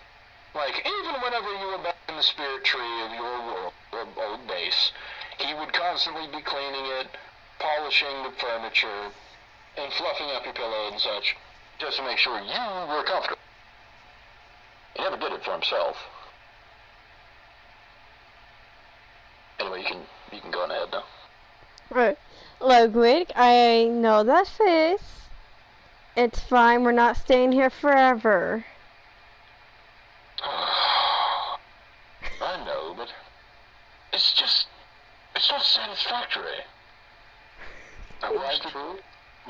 Like, even whenever you were back in the spirit tree of your world, or old base, he would constantly be cleaning it, polishing the furniture, and fluffing up your pillow and such, just to make sure you were comfortable. He never did it for himself. Anyway, you can go on ahead now. Right. Ludwig, I know that face. It's fine. We're not staying here forever. I know, but it's not satisfactory. I watched the food.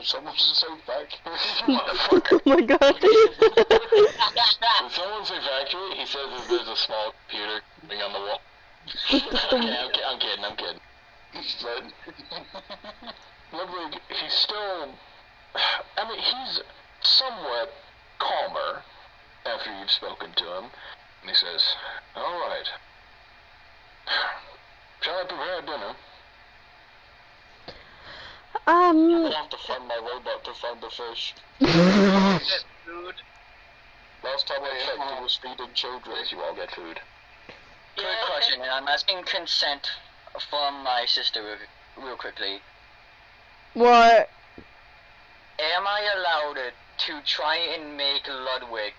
Someone just say factory. Oh my god. When someone say factory, he says that there's a small computer thing on the wall. Okay, I'm kidding. But Ludwig, he's still... I mean, he's somewhat calmer after you've spoken to him. And he says, all right. Shall I prepare dinner? I have to find my robot to find the fish. Food. Last time I checked, he was feeding children. Yes, you all get food. Good question, and I'm asking consent from my sister real quickly. What? Am I allowed to try and make Ludwig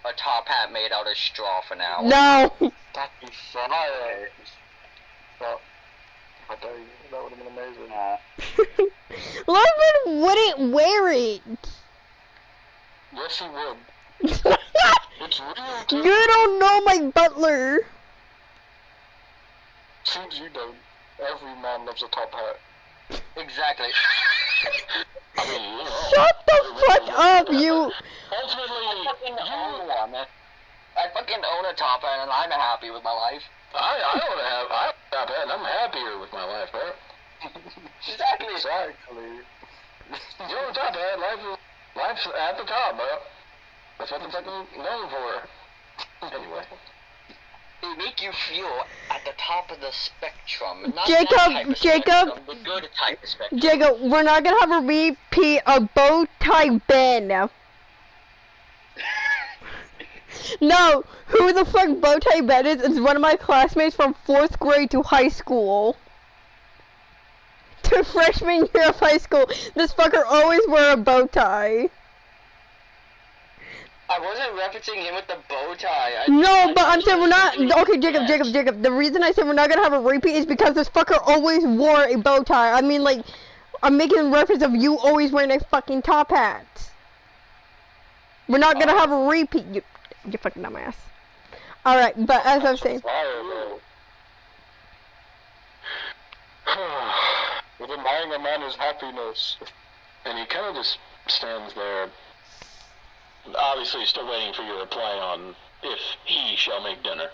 a top hat made out of straw for now? No. That'd be fire. But I don't. That would have been amazing. Ludwig wouldn't wear it. Yes, he would. You It's real, too. don't know my butler. Seems you don't. Every man loves a top hat. Exactly. I mean, you know. Shut the fuck up, you. Ultimately, I fucking own one. I fucking own a top hat, and I'm happy with my life. I don't have a top hat, and I'm happier with my life, bro. Exactly. You're on top hat, life's at the top, bro. That's what the fucking known for. Anyway. They make you feel at the top of the spectrum. Not Jacob, that type of Jacob. spectrum, the good type of spectrum. Jacob, we're not gonna have a repeat of bow tie Ben. No, who the fuck bow tie Ben is one of my classmates from 4th grade to high school. To freshman year of high school, this fucker always wore a bow tie. I wasn't referencing him with the bow tie. No, but I'm saying we're not. Okay, Jacob. The reason I said we're not gonna have a repeat is because this fucker always wore a bow tie. I mean, like, I'm making reference of you always wearing a fucking top hat. We're not gonna have a repeat. You fucking dumbass. All right, but as I was saying. We're denying a man his happiness. And he kind of just stands there, obviously still waiting for your reply on if he shall make dinner.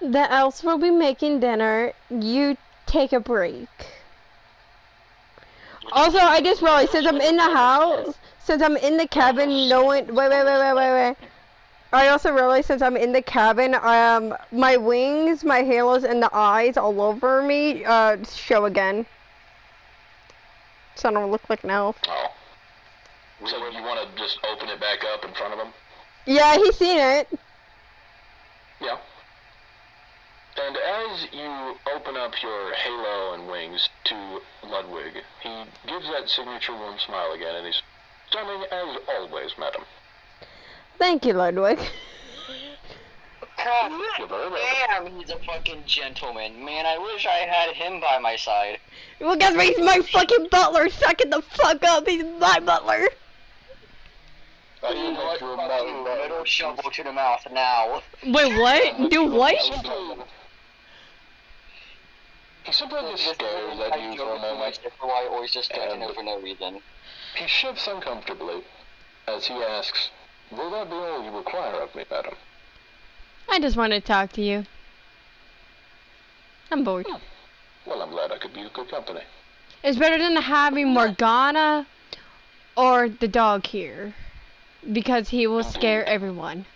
The elves will be making dinner. You take a break. Also, I just realized since I'm in the house, since I'm in the cabin, no one. Wait. I also realized since I'm in the cabin, my wings, my halos, and the eyes all over me show again. So I don't look like an elf. Oh. So you want to just open it back up in front of him? Yeah, he's seen it. Yeah. And as you open up your halo and wings to Ludwig, he gives that signature warm smile again, and he's stunning as always, madam. Thank you, Ludwig. God You're very welcome. damn, he's a fucking gentleman. Man, I wish I had him by my side. Well, guess what? He's my fucking butler. Suck it the fuck up. He's my butler. Middle shovel to the mouth now. Wait, what? Do what? He simply just stares at you for a moment. I always just threaten him for no reason. He shifts uncomfortably as he asks, "Will that be all you require of me, madam?" I just want to talk to you. I'm bored. Well, I'm glad I could be of good company. It's better than having Morgana or the dog here, because he will scare everyone.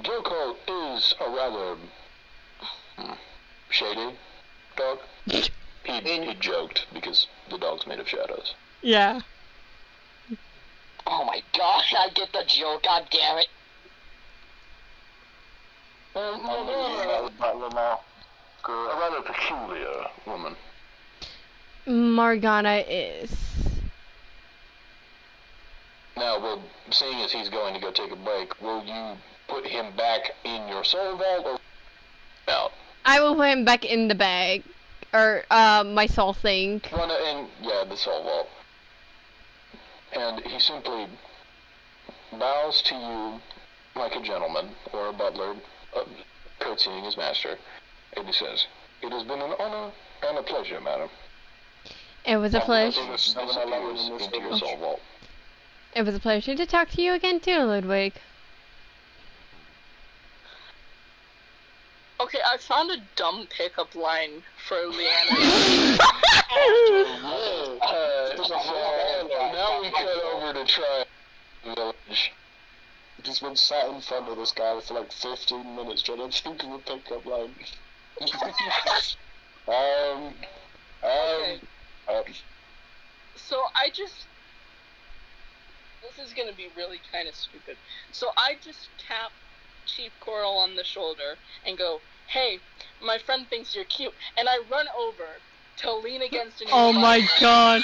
Joko is a rather shady dog. He joked because the dog's made of shadows. Yeah. Oh my gosh, I get the joke, god damn it. A rather peculiar woman. Morgana is. Now, well, seeing as he's going to go take a break, will you put him back in your soul vault or out? I will put him back in the bag. Or, my soul thing. Run it in, yeah, the soul vault. And he simply bows to you like a gentleman or a butler, curtsying his master, and he says, "It has been an honor and a pleasure, madam." It was a pleasure. Disappears into your soul vault. It was a pleasure to talk to you again too, Ludwig. Okay, I found a dumb pickup line for Leanna. Now we cut over to try village. Just been sat in front of this guy for like 15 minutes trying to think of a pickup line. Okay. So I just... This is gonna be really kind of stupid. So I just tap Chief Coral on the shoulder and go, "Hey, my friend thinks you're cute," and I run over to lean against an Oh my god.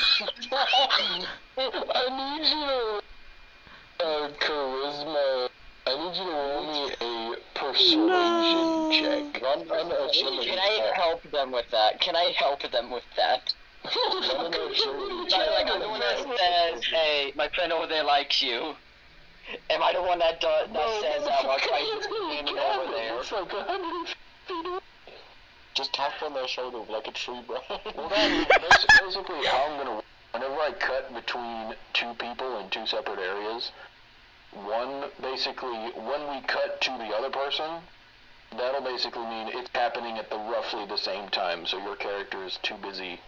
I need you to charisma. I need you to roll me a persuasion check. Can I help them with that? Like, I'm the one that says, "Hey, my friend over there likes you." Am I the one that says that while Tyson's standing over there? Just tap on their shoulder like a tree branch. Well, basically how I'm gonna. Whenever I cut between two people in two separate areas, basically when we cut to the other person, that'll basically mean it's happening at roughly the same time. So your character is too busy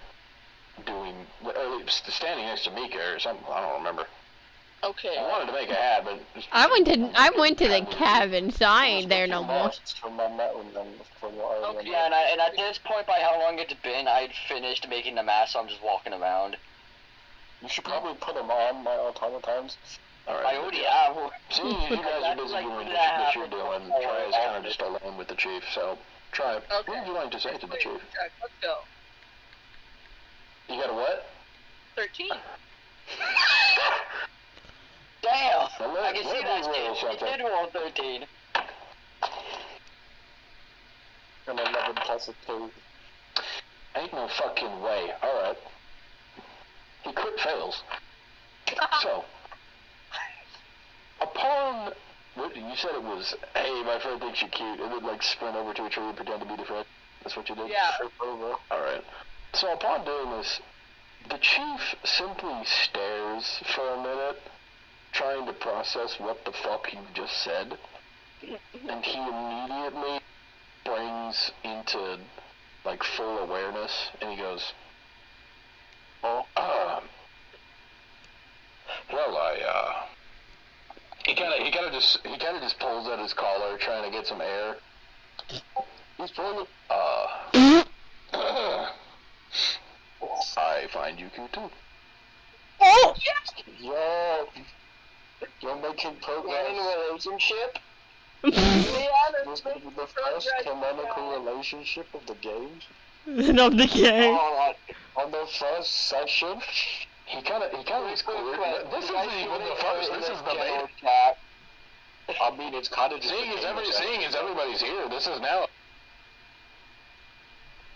standing next to Mika or something. I don't remember. Okay. I wanted to make a hat, but I went to the cabin, so I ain't there no more. Okay, and at this point, by how long it's been, I'd finished making the mask, so I'm just walking around. You should probably put them on my automatons. Alright. I already have. Seeing as you guys are busy doing what you're doing, Try is kind of just alone with the chief, so Try. Okay. What would you like to say to the chief? Let's go. You got a what? 13. Damn! Well, I can see that, roll Steve. You did roll 13. And 11 plus a 2. Ain't no fucking way. Alright. He crit fails. So, upon... You said it was, "Hey, my friend thinks you're cute," and then like sprint over to a tree and pretend to be the friend. That's what you did? Yeah. Alright. So upon doing this, the chief simply stares for a minute, trying to process what the fuck you just said, and he immediately brings into like full awareness, and he goes, "Oh, well, he kind of just pulls at his collar, trying to get some air. He's pulling. I find you cute too." Oh! Yo, you're making progress. In a relationship? This is the first canonical relationship of the game. Of the game. On the first session. He kind of is clear. This isn't even the first. This is the beta. I mean, it's kind of just Seeing as everybody's here, this is now.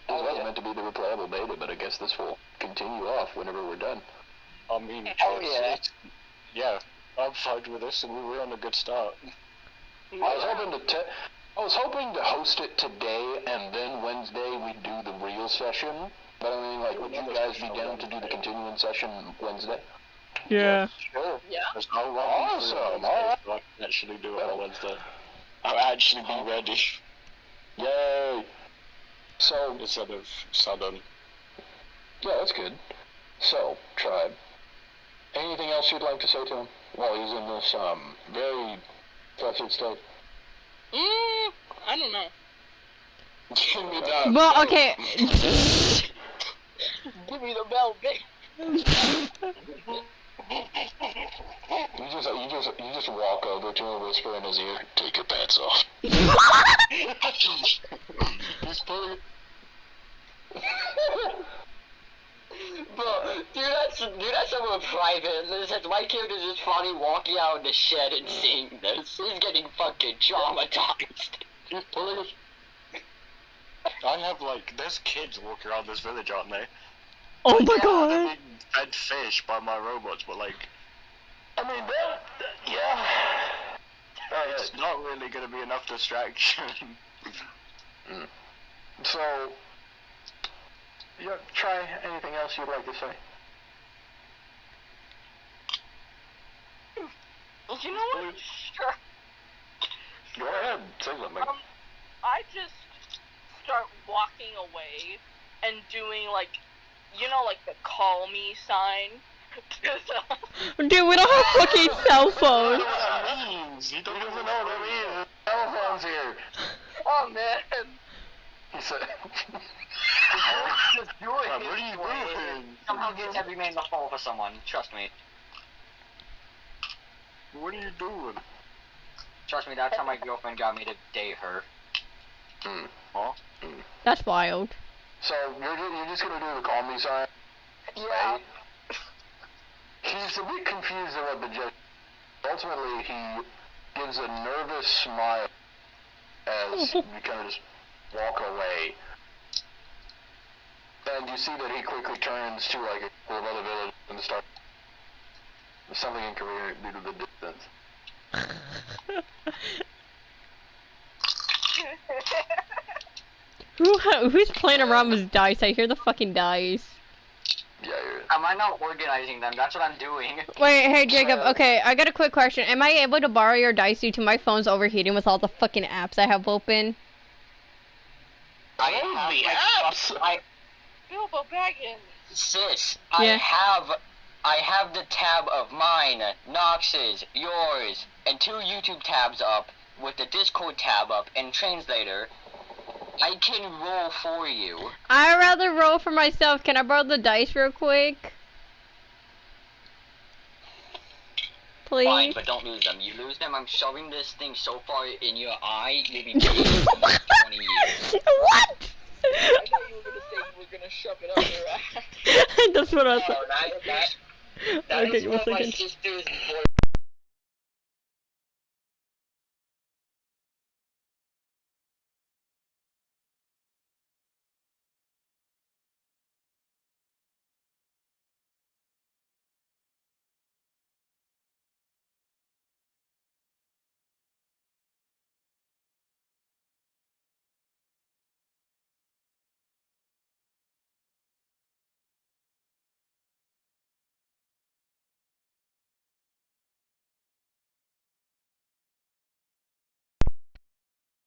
It was meant to be the replayable beta, but I guess this will continue off whenever we're done. I mean, yeah, I'm fine with this, and we were on a good start. I was hoping to host it today, and then Wednesday we do the real session. But I mean, like, would you guys be down to do the continuing session Wednesday? Yeah. Sure. Yeah. There's no wrong Awesome. Alright. So I can actually do it on Wednesday. I'll actually be ready. Yay! So, Instead of sudden. yeah, that's good. So, Tribe, Anything else you'd like to say to him while he's in this very flustered state? I don't know. Give me that. Well, okay. Give me the bell, babe. You just walk over to him, whisper in his ear, "Take your pants off." He's pulling. Bro, that's somewhere private. Listen, my kid is just funny walking out in the shed and seeing this. He's getting fucking traumatized. He's pulling his. I have like, there's kids walking around this village, aren't they? Oh my They're god. being fed fish by my robots, but like, I mean, yeah. it's not really gonna be enough distraction. So, try anything else you'd like to say. You know what? Sure. Go ahead, say something. I just start walking away and doing like, you know, like the call me sign. Dude, we don't have fucking cell phones. What that means? He doesn't know what that means. Telephone's here. Oh man. He said. Just do it. What are you doing? Somehow gets every man to fall for someone. Trust me. What are you doing? Trust me, that's how my girlfriend got me to date her. Huh? That's wild. So you're just gonna do the call me sign? Yeah. Right? He's a bit confused about the gesture. Ultimately, he gives a nervous smile as you kind of just walk away. And you see that he quickly turns to like a couple of other villages and starts something incoherent due to the distance. Who's playing around with dice? I hear the fucking dice. Yeah, Am I not organizing them? That's what I'm doing. Wait, hey Jacob, okay, I got a quick question. Am I able to borrow your dice due to my phone's overheating with all the fucking apps I have open? I have the apps. Bilbo Baggins. Sis, Yeah. I have the tab of mine, Nox's, yours, and 2 YouTube tabs up with the Discord tab up and translator. I can roll for you. I'd rather roll for myself. Can I borrow the dice real quick? Please? Fine, but don't lose them. You lose them, I'm shoving this thing so far in your eye, you'll be bleeding for like 20 years. What? I thought you were gonna say you were gonna shove it up your ass. That's what I No, thought. that Okay, is give me a what my second. sister's boy.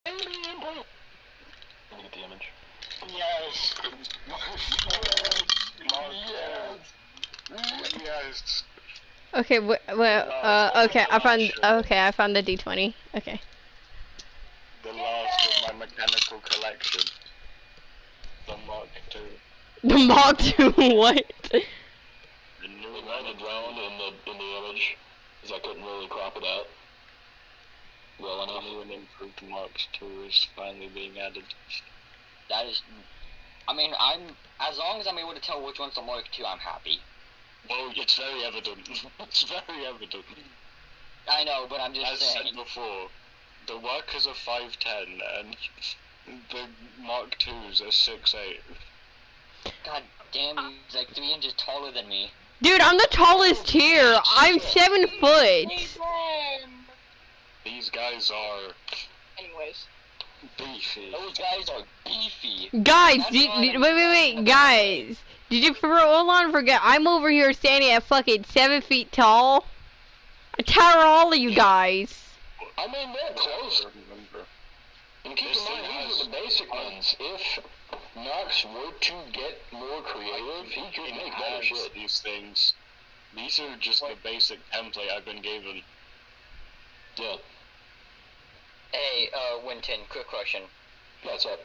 Let me get the image. Yes! Yes! Okay, okay, I found the D20. Okay. The last of my mechanical collection. The Mark II. The Mark II, what? The new It might have drowned in the image, because I couldn't really crop it out well enough. new and improved Mark II is finally being added. That is, I mean, as long as I'm able to tell which one's the Mark II, I'm happy. Well, it's very evident. It's very evident. I know, but I'm just As saying. said before, the workers are 5'10", and the Mark IIs are 6'8". God damn, he's like 3 inches taller than me. Dude, I'm the tallest here. I'm 7 foot. These guys are Anyways. beefy. Those guys are beefy. Guys, That's why wait, guys. Did you hold on, forget? I'm over here standing at fucking 7 feet tall. I tower all of you guys. I mean, they're close. And keep in mind, these are the basic ones. If Nox were to get more creative, he could make better shit. These things. These are just the basic template I've been given. Yeah. Hey, Winton, quick question. What's up?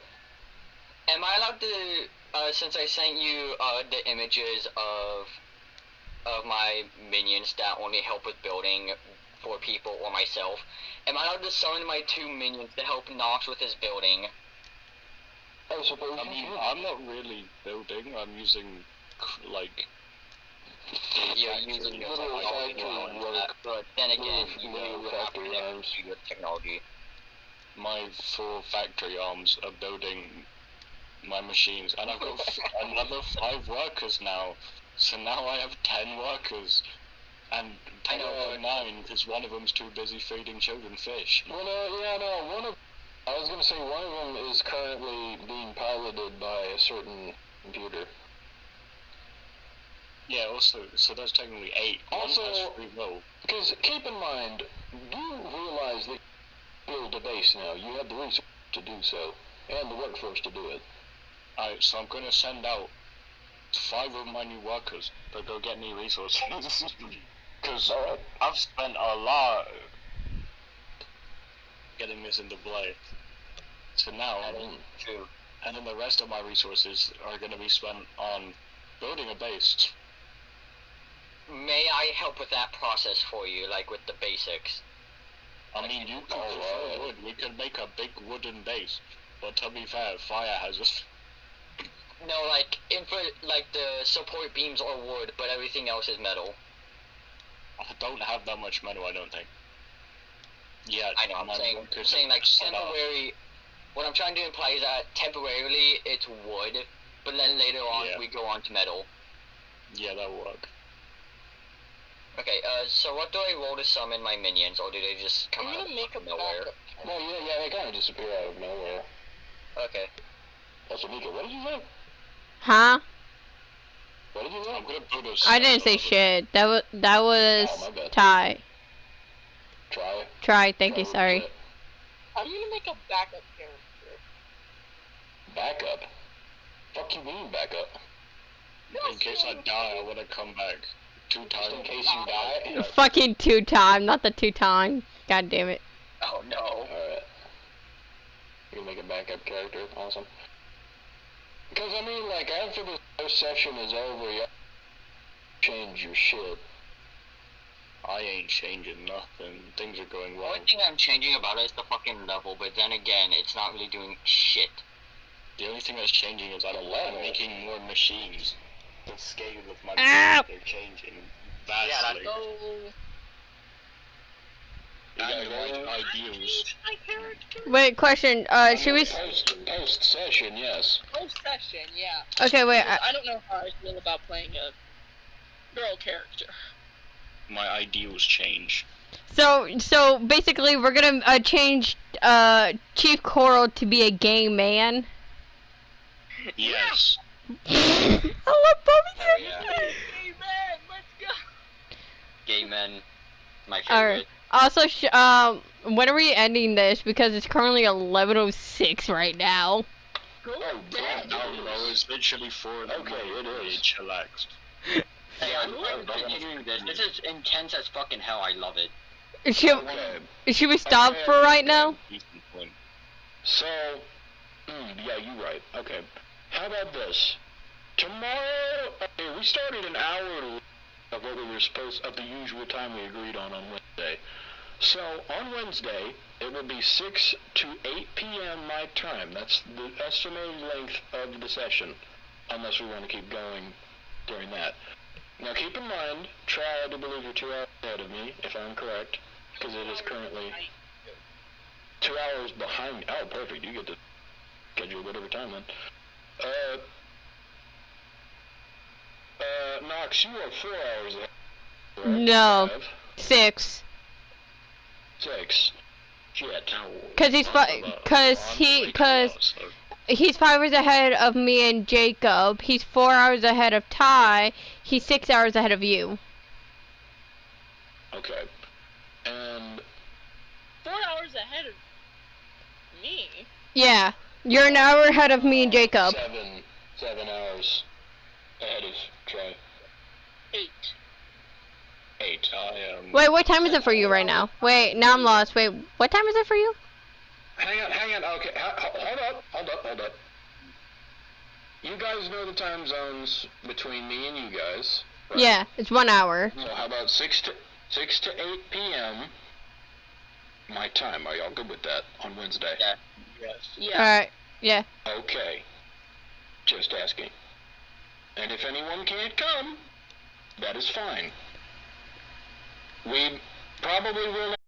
Am I allowed to, since I sent you, the images of my minions that only help with building for people or myself, am I allowed to summon my 2 minions to help Nox with his building? I suppose I mean, I'm not really building, I'm using, like... You're using your technology on that, but then again, you know you have to use your technology. My 4 factory arms are building my machines, and I've got another 5 workers now, so now I have 10 workers. And 10 out of 9, because one of them's too busy feeding children fish. Well, I was gonna say one of them is currently being piloted by a certain computer. Yeah, also, so that's technically 8. Also, one has free will. Because keep in mind, you realize that you build a base now. You have the resources to do so, and the workforce to do it. Alright, so I'm gonna send out 5 of my new workers to go get me resources. Because I've spent a lot getting this into play. So now, and then the rest of my resources are going to be spent on building a base. May I help with that process for you, like with the basics? I mean, you could prefer wood. We could make a big wooden base. But to be fair, fire hazards. No, like, like the support beams are wood, but everything else is metal. I don't have that much metal, I don't think. Yeah, I know, I'm saying like temporary. What I'm trying to imply is that temporarily it's wood, but then later on we go on to metal. Yeah, that'll work. Okay, so what do I roll to summon my minions, or do they just come out of nowhere? No, yeah, they kind of disappear out of nowhere. Okay. Also, Mika, what did you think? Huh? What did you think? I'm gonna put a I didn't say shit. That was Ty. Try, thank you, sorry. I'm gonna make a backup character. Backup? Fuck you mean backup? In case I die, I wanna come back 2 times. In case you die? Fucking 2-time, not the 2-time. God damn it. Oh no. Alright. You can make a backup character, awesome. Because I mean, like, after the first session is over, you change your shit. I ain't changing nothing. Things are going well. The only thing I'm changing about it is the fucking level, but then again, it's not really doing shit. The only thing that's changing is I'm making more machines. The scale of my machines are changing vastly. And my ideals. Wait, question, should we... Post-session, yes. Post-session, yeah. Okay, wait, I don't know how I feel about playing a girl character. My ideals change. So basically we're gonna change Chief Coral to be a gay man. Yes. I love Bobby. Gay man, let's go. Gay men, my favorite. Alright. Also, when are we ending this? Because it's currently 11:06 right now. Go dead. No, it's literally 4 in the morning. It is. Chillax. Hey, I'm going to continue this. This is intense as fucking hell. I love it. Should we stop for right now? So, yeah, you're right. Okay. How about this? Tomorrow, we started an hour of what we were of the usual time we agreed on Wednesday. So, on Wednesday, it will be 6 to 8 p.m. my time. That's the estimated length of the session, unless we want to keep going during that. Now, keep in mind, try to believe you're 2 hours ahead of me, if I'm correct, because it is currently 2 hours behind me. Oh, perfect. You get to schedule whatever time then. Nox, you are 4 hours ahead. Right? No. 6. 6. Shit. Cause he's 5 hours ahead of me and Jacob. He's 4 hours ahead of Ty. He's 6 hours ahead of you. Okay. And 4 hours ahead of me? Yeah. You're an hour ahead of me and Jacob. 7 hours ahead of Trey. 8. 8. Wait, what time is it for you right now? Wait, now I'm lost. Wait, what time is it for you? Hang on. Okay, hold up. You guys know the time zones between me and you guys. Right? Yeah, it's 1 hour. So how about 6 to 8 p.m. my time? Are y'all good with that on Wednesday? Yeah. Yes. Yeah. Alright, yeah. Okay. Just asking. And if anyone can't come, that is fine. We probably will